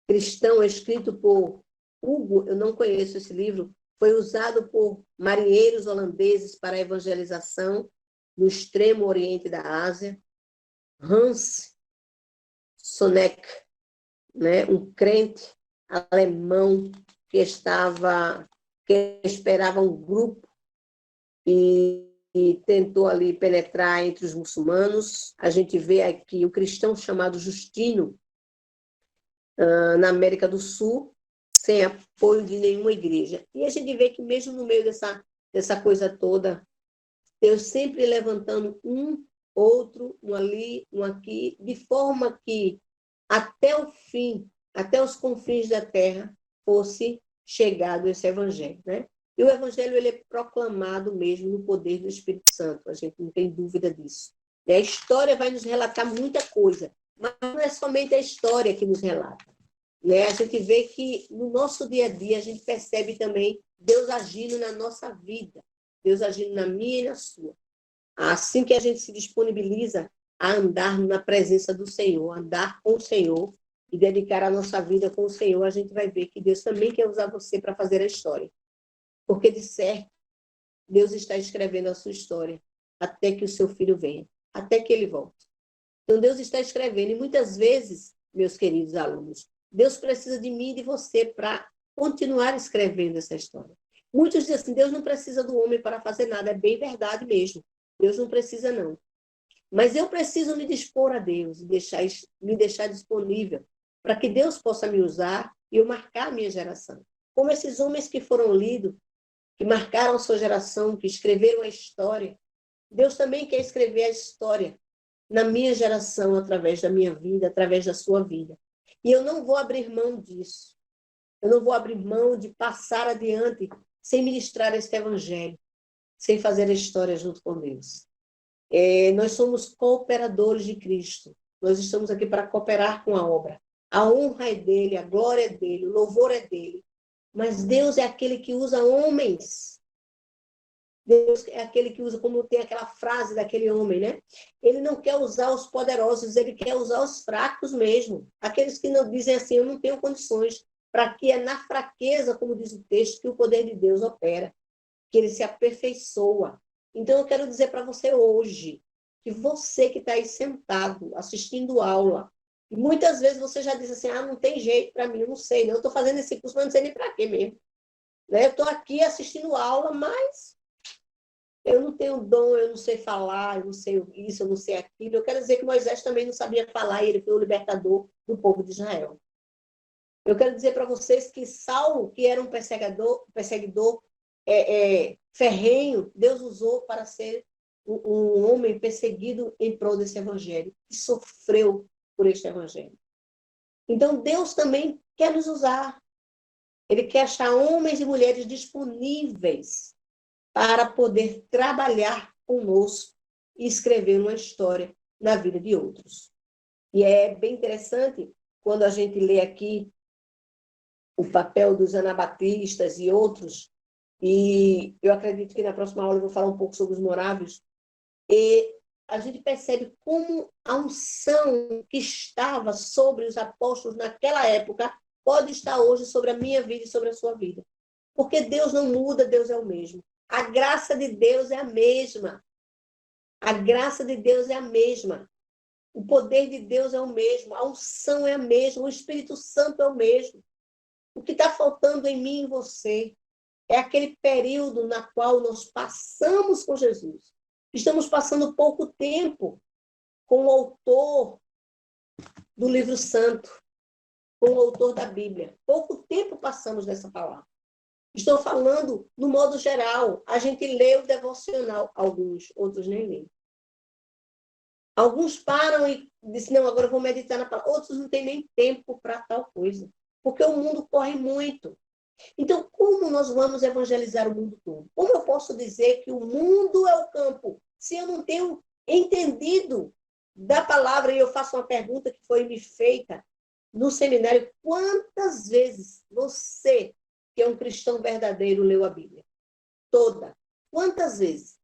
cristão escrito por Hugo, eu não conheço esse livro, foi usado por marinheiros holandeses para a evangelização no extremo oriente da Ásia. Hans Sonek, né, um crente alemão que esperava um grupo e tentou ali penetrar entre os muçulmanos. A gente vê aqui o cristão chamado Justino, na América do Sul, sem apoio de nenhuma igreja. E a gente vê que mesmo no meio dessa coisa toda, Deus sempre levantando um, outro, um ali, um aqui, de forma que até o fim, até os confins da terra, fosse chegado esse evangelho, né? E o evangelho ele é proclamado mesmo no poder do Espírito Santo, a gente não tem dúvida disso. E a história vai nos relatar muita coisa, mas não é somente a história que nos relata, né? A gente vê que no nosso dia a dia a gente percebe também Deus agindo na nossa vida, Deus agindo na minha e na sua. Assim que a gente se disponibiliza a andar na presença do Senhor, andar com o Senhor e dedicar a nossa vida com o Senhor, a gente vai ver que Deus também quer usar você para fazer a história. Porque, de certo, Deus está escrevendo a sua história até que o seu filho venha, até que ele volte. Então, Deus está escrevendo. E muitas vezes, meus queridos alunos, Deus precisa de mim e de você para continuar escrevendo essa história. Muitos dizem assim, Deus não precisa do homem para fazer nada. É bem verdade mesmo. Deus não precisa, não. Mas eu preciso me dispor a Deus, me deixar disponível para que Deus possa me usar e eu marcar a minha geração. Como esses homens que foram lidos, que marcaram a sua geração, que escreveram a história. Deus também quer escrever a história na minha geração, através da minha vida, através da sua vida. E eu não vou abrir mão disso. Eu não vou abrir mão de passar adiante sem ministrar este evangelho, sem fazer a história junto com Deus. Nós somos cooperadores de Cristo. Nós estamos aqui para cooperar com a obra. A honra é dele, a glória é dele, o louvor é dele. Mas Deus é aquele que usa homens. Deus é aquele que usa, como tem aquela frase daquele homem, né? Ele não quer usar os poderosos, ele quer usar os fracos mesmo. Aqueles que não dizem assim, eu não tenho condições. Para que é na fraqueza, como diz o texto, que o poder de Deus opera, que ele se aperfeiçoa. Então, eu quero dizer para você hoje, que você que está aí sentado, assistindo aula, e muitas vezes você já diz assim, não tem jeito para mim, eu não sei, não, eu estou fazendo esse curso, mas não sei nem para quê mesmo. Né? Eu estou aqui assistindo aula, mas eu não tenho dom, eu não sei falar, eu não sei isso, eu não sei aquilo. Eu quero dizer que Moisés também não sabia falar, e ele foi o libertador do povo de Israel. Eu quero dizer para vocês que Saulo, que era um perseguidor ferrenho, Deus usou para ser um homem perseguido em prol desse evangelho, que sofreu por este evangelho. Então, Deus também quer nos usar. Ele quer achar homens e mulheres disponíveis para poder trabalhar conosco e escrever uma história na vida de outros. E é bem interessante quando a gente lê aqui o papel dos anabatistas e outros, e eu acredito que na próxima aula eu vou falar um pouco sobre os morávios, e a gente percebe como a unção que estava sobre os apóstolos naquela época pode estar hoje sobre a minha vida e sobre a sua vida. Porque Deus não muda, Deus é o mesmo. A graça de Deus é a mesma. A graça de Deus é a mesma. O poder de Deus é o mesmo. A unção é a mesma. O Espírito Santo é o mesmo. O que está faltando em mim e em você é aquele período na qual nós passamos com Jesus. Estamos passando pouco tempo com o autor do livro santo, com o autor da Bíblia. Pouco tempo passamos nessa palavra. Estou falando no modo geral. A gente lê o devocional, alguns, outros nem leem. Alguns param e dizem, não, agora eu vou meditar na palavra. Outros não têm nem tempo para tal coisa, porque o mundo corre muito. Então, como nós vamos evangelizar o mundo todo? Como eu posso dizer que o mundo é o campo, se eu não tenho entendido da palavra? E eu faço uma pergunta que foi me feita no seminário: quantas vezes você, que é um cristão verdadeiro, leu a Bíblia? Toda. Quantas vezes?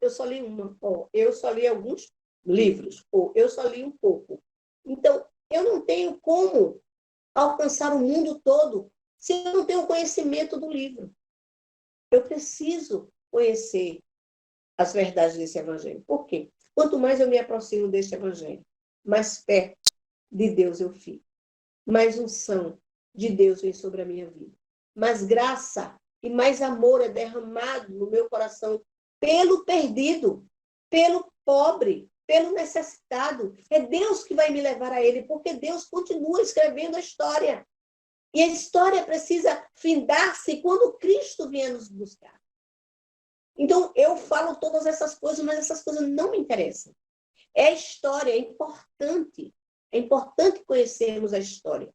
Eu só li uma. Eu só li alguns livros. Ou eu só li um pouco. Então, eu não tenho como alcançar o mundo todo se eu não tenho conhecimento do livro. Eu preciso conhecer as verdades desse evangelho. Por quê? Quanto mais eu me aproximo desse evangelho, mais perto de Deus eu fico. Mais unção de Deus vem sobre a minha vida. Mais graça e mais amor é derramado no meu coração pelo perdido, pelo pobre, pelo necessitado. É Deus que vai me levar a ele, porque Deus continua escrevendo a história. E a história precisa findar-se quando Cristo vier nos buscar. Então, eu falo todas essas coisas, mas essas coisas não me interessam. É a história, é importante. É importante conhecermos a história.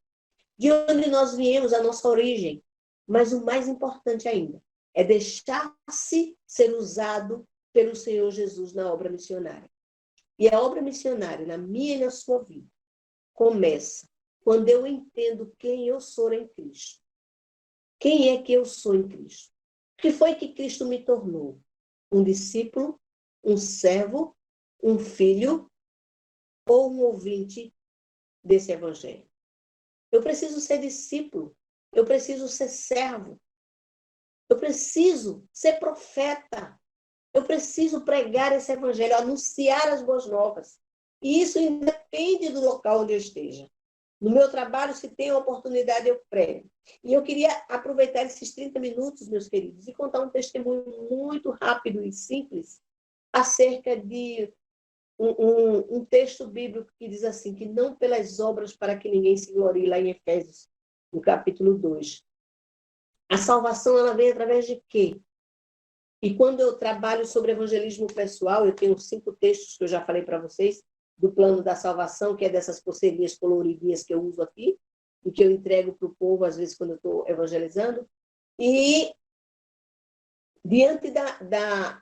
De onde nós viemos, a nossa origem. Mas o mais importante ainda é deixar-se ser usado pelo Senhor Jesus na obra missionária. E a obra missionária, na minha e na sua vida, começa quando eu entendo quem eu sou em Cristo. Quem é que eu sou em Cristo? O que foi que Cristo me tornou? Um discípulo, um servo, um filho ou um ouvinte desse evangelho? Eu preciso ser discípulo, eu preciso ser servo, eu preciso ser profeta, eu preciso pregar esse evangelho, anunciar as boas novas. E isso independe do local onde eu esteja. No meu trabalho, se tem a oportunidade, eu prego. E eu queria aproveitar esses 30 minutos, meus queridos, e contar um testemunho muito rápido e simples acerca de um texto bíblico que diz assim, que não pelas obras para que ninguém se glorie, lá em Efésios, no capítulo 2. A salvação, ela vem através de quê? E quando eu trabalho sobre evangelismo pessoal, eu tenho 5 textos que eu já falei para vocês, do plano da salvação, que é dessas pulseirinhas coloridinhas que eu uso aqui, e que eu entrego para o povo, às vezes, quando eu estou evangelizando. E, diante da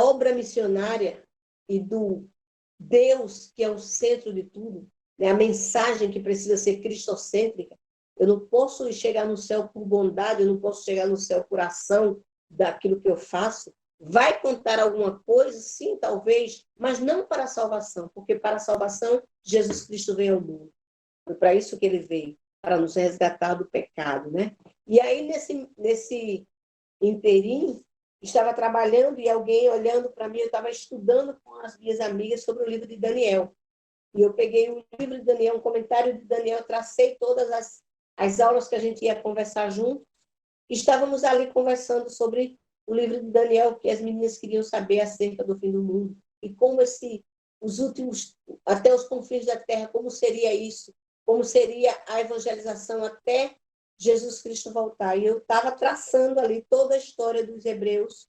obra missionária e do Deus, que é o centro de tudo, né? A mensagem que precisa ser cristocêntrica, eu não posso chegar no céu por bondade, eu não posso chegar no céu por ação daquilo que eu faço. Vai contar alguma coisa? Sim, talvez, mas não para a salvação, porque para a salvação Jesus Cristo veio ao mundo. Foi para isso que ele veio, para nos resgatar do pecado, né? E aí, nesse inteirinho, estava trabalhando e alguém olhando para mim, eu estava estudando com as minhas amigas sobre o livro de Daniel. E eu peguei o livro de Daniel, um comentário de Daniel, tracei todas as aulas que a gente ia conversar junto. Estávamos ali conversando sobre o livro de Daniel, que as meninas queriam saber acerca do fim do mundo. E como os últimos, até os confins da terra, como seria isso? Como seria a evangelização até Jesus Cristo voltar? E eu estava traçando ali toda a história dos hebreus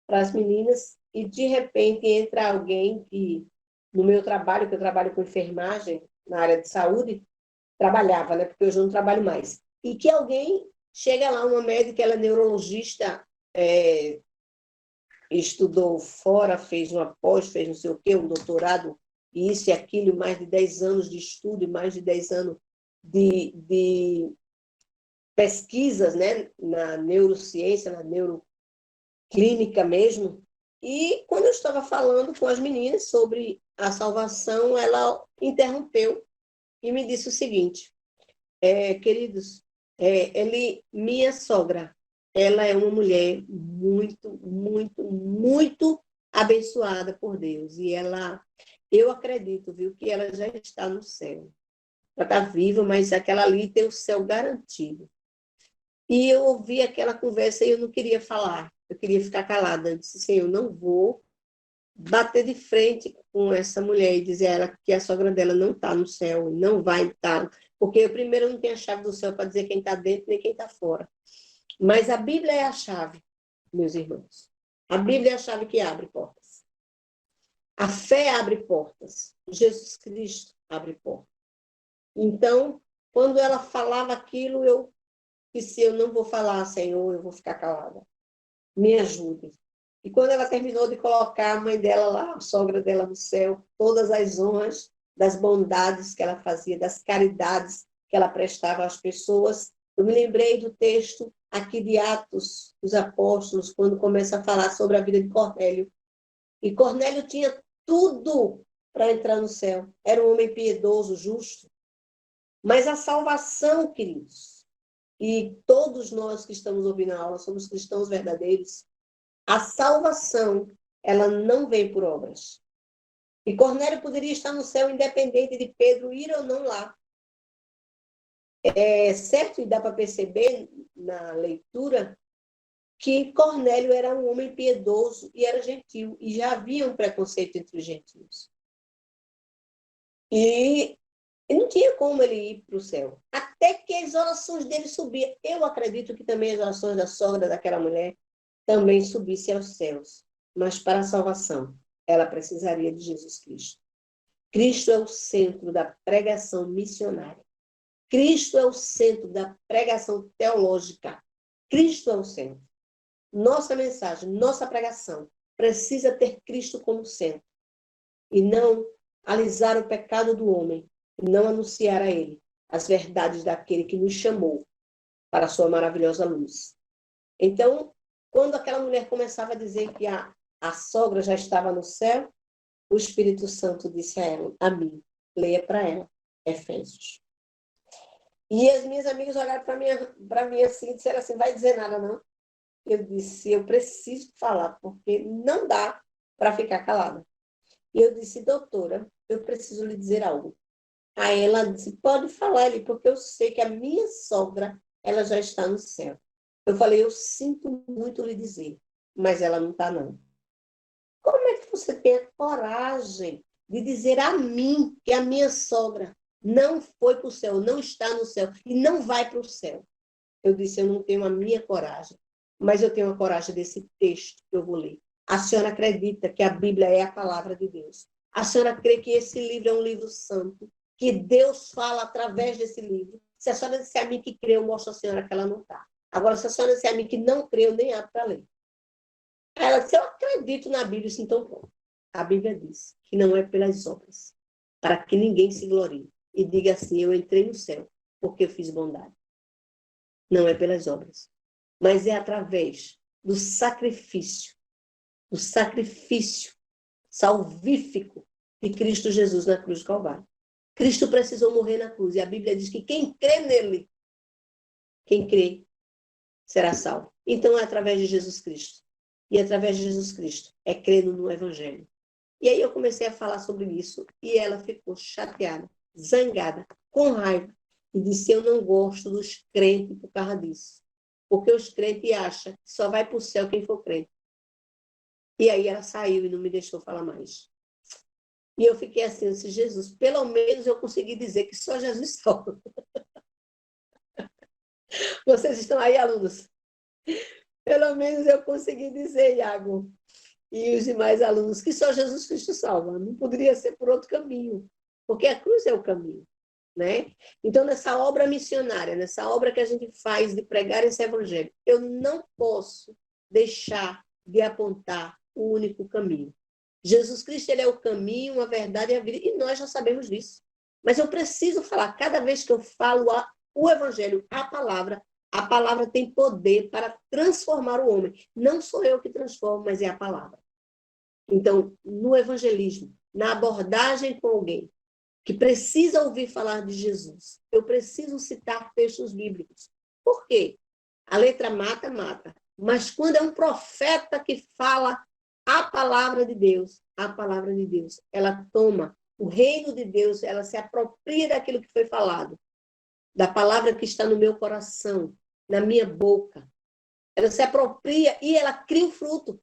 para as meninas, e de repente entra alguém que, no meu trabalho, que eu trabalho com enfermagem, na área de saúde, trabalhava, né? Porque hoje eu não trabalho mais. E que alguém chega lá, uma médica, ela é neurologista, estudou fora, fez uma pós, fez não sei o quê, um doutorado, e isso e aquilo, mais de 10 anos de estudo, e mais de 10 anos de pesquisas, né? Na neurociência, na neuroclínica mesmo. E quando eu estava falando com as meninas sobre a salvação, ela interrompeu e me disse o seguinte: queridos, minha sogra, ela é uma mulher muito, muito, muito abençoada por Deus. E eu acredito, viu, que ela já está no céu. Ela está viva, mas aquela ali tem o céu garantido. E eu ouvi aquela conversa e eu não queria falar. Eu queria ficar calada. Eu disse, Senhor, eu não vou bater de frente com essa mulher e dizer a ela que a sogra dela não está no céu, não vai estar. Porque eu, primeiro, não tenho a chave do céu para dizer quem está dentro nem quem está fora. Mas a Bíblia é a chave, meus irmãos. A Bíblia é a chave que abre portas. A fé abre portas. Jesus Cristo abre portas. Então, quando ela falava aquilo, eu disse, eu não vou falar, Senhor, eu vou ficar calada. Me ajude. E quando ela terminou de colocar a mãe dela lá, a sogra dela no céu, todas as honras das bondades que ela fazia, das caridades que ela prestava às pessoas, eu me lembrei do texto aqui de Atos dos Apóstolos, quando começa a falar sobre a vida de Cornélio. E Cornélio tinha tudo para entrar no céu. Era um homem piedoso, justo. Mas a salvação, queridos, e todos nós que estamos ouvindo a aula somos cristãos verdadeiros, a salvação, ela não vem por obras. E Cornélio poderia estar no céu independente de Pedro ir ou não lá. É certo, e dá para perceber na leitura que Cornélio era um homem piedoso e era gentil, e já havia um preconceito entre os gentios. E não tinha como ele ir para o céu. Até que as orações dele subiam. Eu acredito que também as orações da sogra daquela mulher também subissem aos céus. Mas para a salvação, ela precisaria de Jesus Cristo. Cristo é o centro da pregação missionária. Cristo é o centro da pregação teológica. Cristo é o centro. Nossa mensagem, nossa pregação precisa ter Cristo como centro. E não alisar o pecado do homem, e não anunciar a ele as verdades daquele que nos chamou para a sua maravilhosa luz. Então, quando aquela mulher começava a dizer que a sogra já estava no céu, o Espírito Santo disse a ela, a mim, leia para ela, Efésios. E as minhas amigas olharam para mim assim e disseram assim, vai dizer nada não? Eu disse, eu preciso falar, porque não dá para ficar calada. E eu disse, doutora, eu preciso lhe dizer algo. Aí ela disse, pode falar, porque eu sei que a minha sogra, ela já está no céu. Eu falei, eu sinto muito lhe dizer, mas ela não está não. Como é que você tem a coragem de dizer a mim que a minha sogra não foi para o céu, não está no céu e não vai para o céu? Eu disse, eu não tenho a minha coragem, mas eu tenho a coragem desse texto que eu vou ler. A senhora acredita que a Bíblia é a palavra de Deus? A senhora crê que esse livro é um livro santo? Que Deus fala através desse livro? Se a senhora disser a mim que crê, eu mostro à senhora que ela não está. Agora, se a senhora disser a mim que não crê, eu nem abro para ler. Ela disse, eu acredito na Bíblia, então pronto. A Bíblia diz que não é pelas obras, para que ninguém se glorie e diga assim, eu entrei no céu porque eu fiz bondade. Não é pelas obras, mas é através do sacrifício salvífico de Cristo Jesus na cruz do Calvário. Cristo precisou morrer na cruz, e a Bíblia diz que quem crê nele, quem crê, será salvo. Então é através de Jesus Cristo. E através de Jesus Cristo é crendo no Evangelho. E aí eu comecei a falar sobre isso, e ela ficou chateada, zangada, com raiva, e disse, eu não gosto dos crentes por causa disso. Porque os crentes acham que só vai para o céu quem for crente. E aí ela saiu e não me deixou falar mais. E eu fiquei assim, eu disse, Jesus, pelo menos eu consegui dizer que só Jesus salva. Vocês estão aí, alunos? Pelo menos eu consegui dizer, Iago, e os demais alunos, que só Jesus Cristo salva. Não poderia ser por outro caminho, porque a cruz é o caminho, né? Então, nessa obra missionária, nessa obra que a gente faz de pregar esse evangelho, eu não posso deixar de apontar o único caminho. Jesus Cristo, ele é o caminho, a verdade e a vida, e nós já sabemos disso. Mas eu preciso falar, cada vez que eu falo o evangelho, a palavra tem poder para transformar o homem. Não sou eu que transformo, mas é a palavra. Então, no evangelismo, na abordagem com alguém que precisa ouvir falar de Jesus, eu preciso citar textos bíblicos. Por quê? A letra mata, mata. Mas quando é um profeta que fala a palavra de Deus, ela toma o reino de Deus, ela se apropria daquilo que foi falado, da palavra que está no meu coração, na minha boca. Ela se apropria e ela cria o fruto.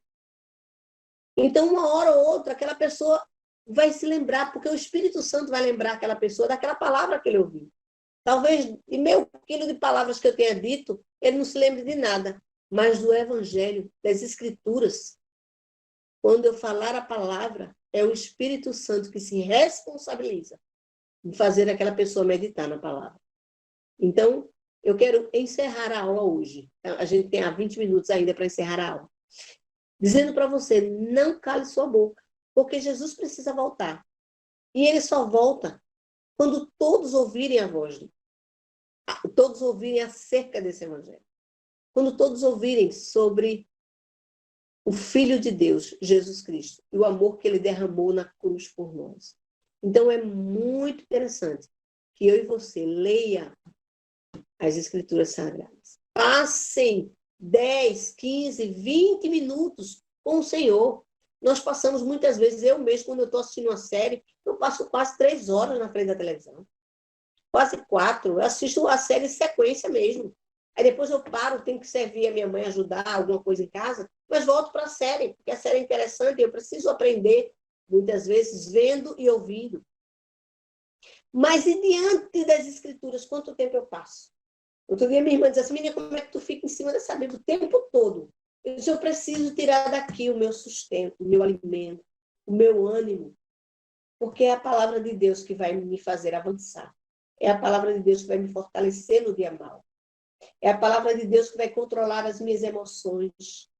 Então, uma hora ou outra, aquela pessoa vai se lembrar, porque o Espírito Santo vai lembrar aquela pessoa daquela palavra que ele ouviu. Talvez, de meio quilo de palavras que eu tenha dito, ele não se lembre de nada, mas do Evangelho, das Escrituras. Quando eu falar a palavra, é o Espírito Santo que se responsabiliza em fazer aquela pessoa meditar na palavra. Então, eu quero encerrar a aula hoje. A gente tem 20 minutos ainda para encerrar a aula. Dizendo para você, não cale sua boca, porque Jesus precisa voltar. E ele só volta quando todos ouvirem a voz dele. Todos ouvirem acerca desse evangelho. Quando todos ouvirem sobre o Filho de Deus, Jesus Cristo, e o amor que ele derramou na cruz por nós. Então, é muito interessante que eu e você leia as Escrituras Sagradas. Passem 10, 15, 20 minutos com o Senhor. Nós passamos muitas vezes, eu mesmo, quando eu estou assistindo uma série, eu passo quase 3 horas na frente da televisão. Quase 4. Eu assisto a série em sequência mesmo. Aí depois eu paro, tenho que servir a minha mãe, ajudar alguma coisa em casa, mas volto para a série, porque a série é interessante, eu preciso aprender, muitas vezes, vendo e ouvindo. Mas e diante das Escrituras, quanto tempo eu passo? Outro dia minha irmã disse assim, menina, como é que tu fica em cima dessa Bíblia o tempo todo? Eu disse, eu preciso tirar daqui o meu sustento, o meu alimento, o meu ânimo, porque é a palavra de Deus que vai me fazer avançar. É a palavra de Deus que vai me fortalecer no dia mau. É a palavra de Deus que vai controlar as minhas emoções.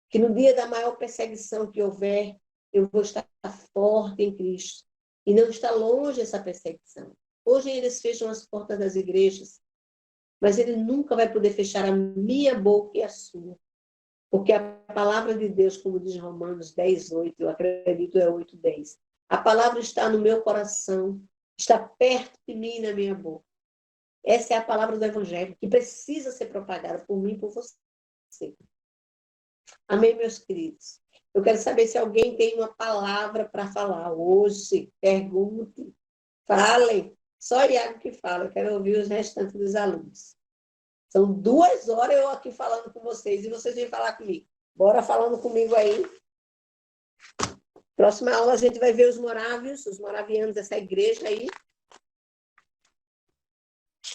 Que no dia da maior perseguição que houver, eu vou estar forte em Cristo. E não está longe essa perseguição. Hoje eles fecham as portas das igrejas, mas ele nunca vai poder fechar a minha boca e a sua. Porque a palavra de Deus, como diz Romanos 10, 8, eu acredito é 8, 10. A palavra está no meu coração, está perto de mim e na minha boca. Essa é a palavra do Evangelho, que precisa ser propagada por mim e por você. Amém, meus queridos? Eu quero saber se alguém tem uma palavra para falar hoje. Pergunte, falem. Só Iago que fala, eu quero ouvir os restantes dos alunos. São 2 horas eu aqui falando com vocês e vocês vêm falar comigo. Bora falando comigo aí. Próxima aula a gente vai ver os moravianos dessa igreja aí.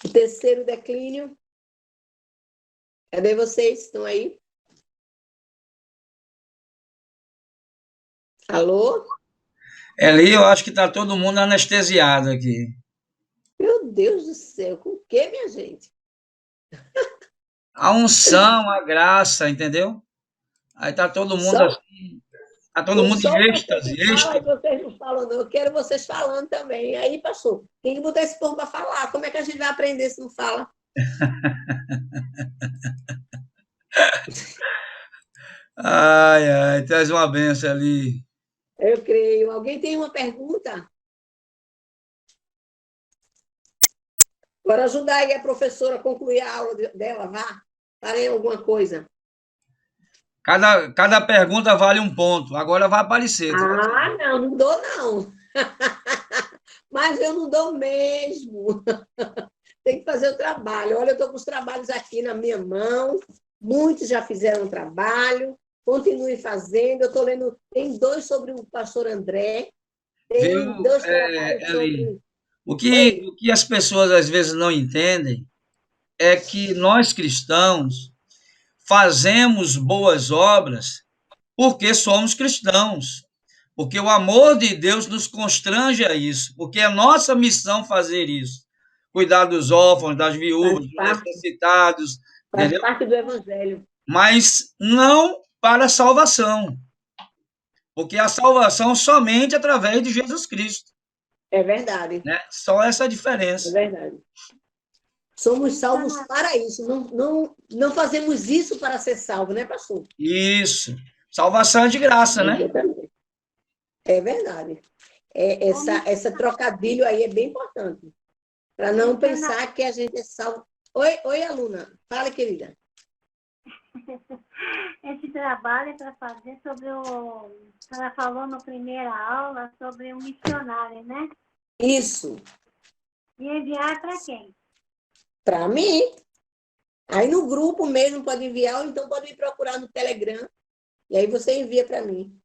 O terceiro declínio. Cadê vocês? Estão aí? Alô? Eli, eu acho que está todo mundo anestesiado aqui. Meu Deus do céu, com o quê, minha gente? A unção, a graça, entendeu? Aí está todo mundo Só, assim, está todo mundo só em você êxtase, que fala e êxtase. vocês não falam, não. Eu quero vocês falando também. Aí, pastor, tem que botar esse povo para falar. Como é que a gente vai aprender se não fala? Ai, ai, traz uma benção ali. Eu creio. Alguém tem uma pergunta? Agora ajudar aí a professora a concluir a aula dela, vá. Farei alguma coisa. Cada pergunta vale um ponto. Agora vai aparecer. Ah, não, não dou, não. Mas eu não dou mesmo. Tem que fazer o trabalho. Olha, eu estou com os trabalhos aqui na minha mão. Muitos já fizeram o trabalho. Continue fazendo. Eu estou lendo. Tem 2 sobre o pastor André. Viu, Tem 2 trabalhos Eli? sobre. O que as pessoas às vezes não entendem é que nós cristãos fazemos boas obras porque somos cristãos, porque o amor de Deus nos constrange a isso, porque é nossa missão fazer isso, cuidar dos órfãos, das viúvas, dos necessitados, Faz entendeu? parte do Evangelho. Mas não para a salvação, porque a salvação somente através de Jesus Cristo, É verdade. né? Só essa É diferença. verdade. Somos salvos para isso. Não fazemos isso para ser salvo, né, pastor? Isso. Salvação é de graça, né? Exatamente. É verdade. Essa trocadilho aí é bem importante. Para não pensar que a gente é salvo. Oi, aluna. Fala, querida. Esse trabalho é para fazer sobre o. Ela falou na primeira aula sobre o missionário, né? Isso. E enviar para quem? Para mim. Aí no grupo mesmo pode enviar, ou então pode me procurar no Telegram, e aí você envia para mim.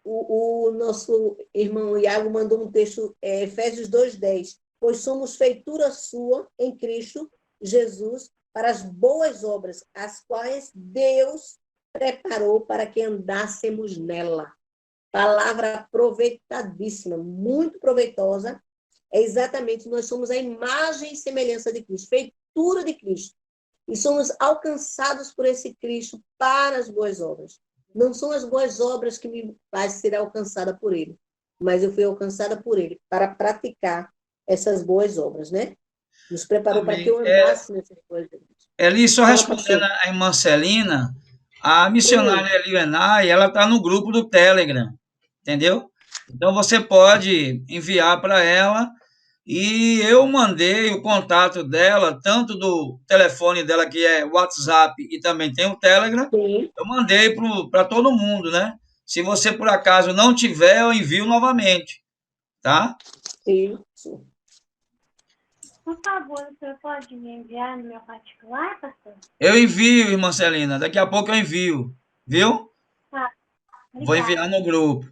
O nosso irmão Iago mandou um texto, Efésios 2:10. Pois somos feitura sua em Cristo Jesus para as boas obras, as quais Deus preparou para que andássemos nela. Palavra aproveitadíssima, muito proveitosa. É exatamente, nós somos a imagem e semelhança de Cristo, feitura de Cristo. E somos alcançados por esse Cristo para as boas obras. Não são as boas obras que me fazem ser alcançada por ele, mas eu fui alcançada por ele para praticar essas boas obras, né? Nos preparou para que Amém. eu andasse nessas boas obras. Eli, só Fala, respondendo pastor. a irmã Celina, a missionária Eli Enai, ela está no grupo do Telegram, entendeu? Então você pode enviar para ela e eu mandei o contato dela, tanto do telefone dela que é WhatsApp e também tem o Telegram, Sim, eu mandei para todo mundo, né? Se você por acaso não tiver, eu envio novamente, tá? sim, sim. Por favor, o senhor pode me enviar no meu particular, pastor? Eu envio, irmã Celina, daqui a pouco eu envio, viu? Tá, Vou enviar obrigada. no grupo.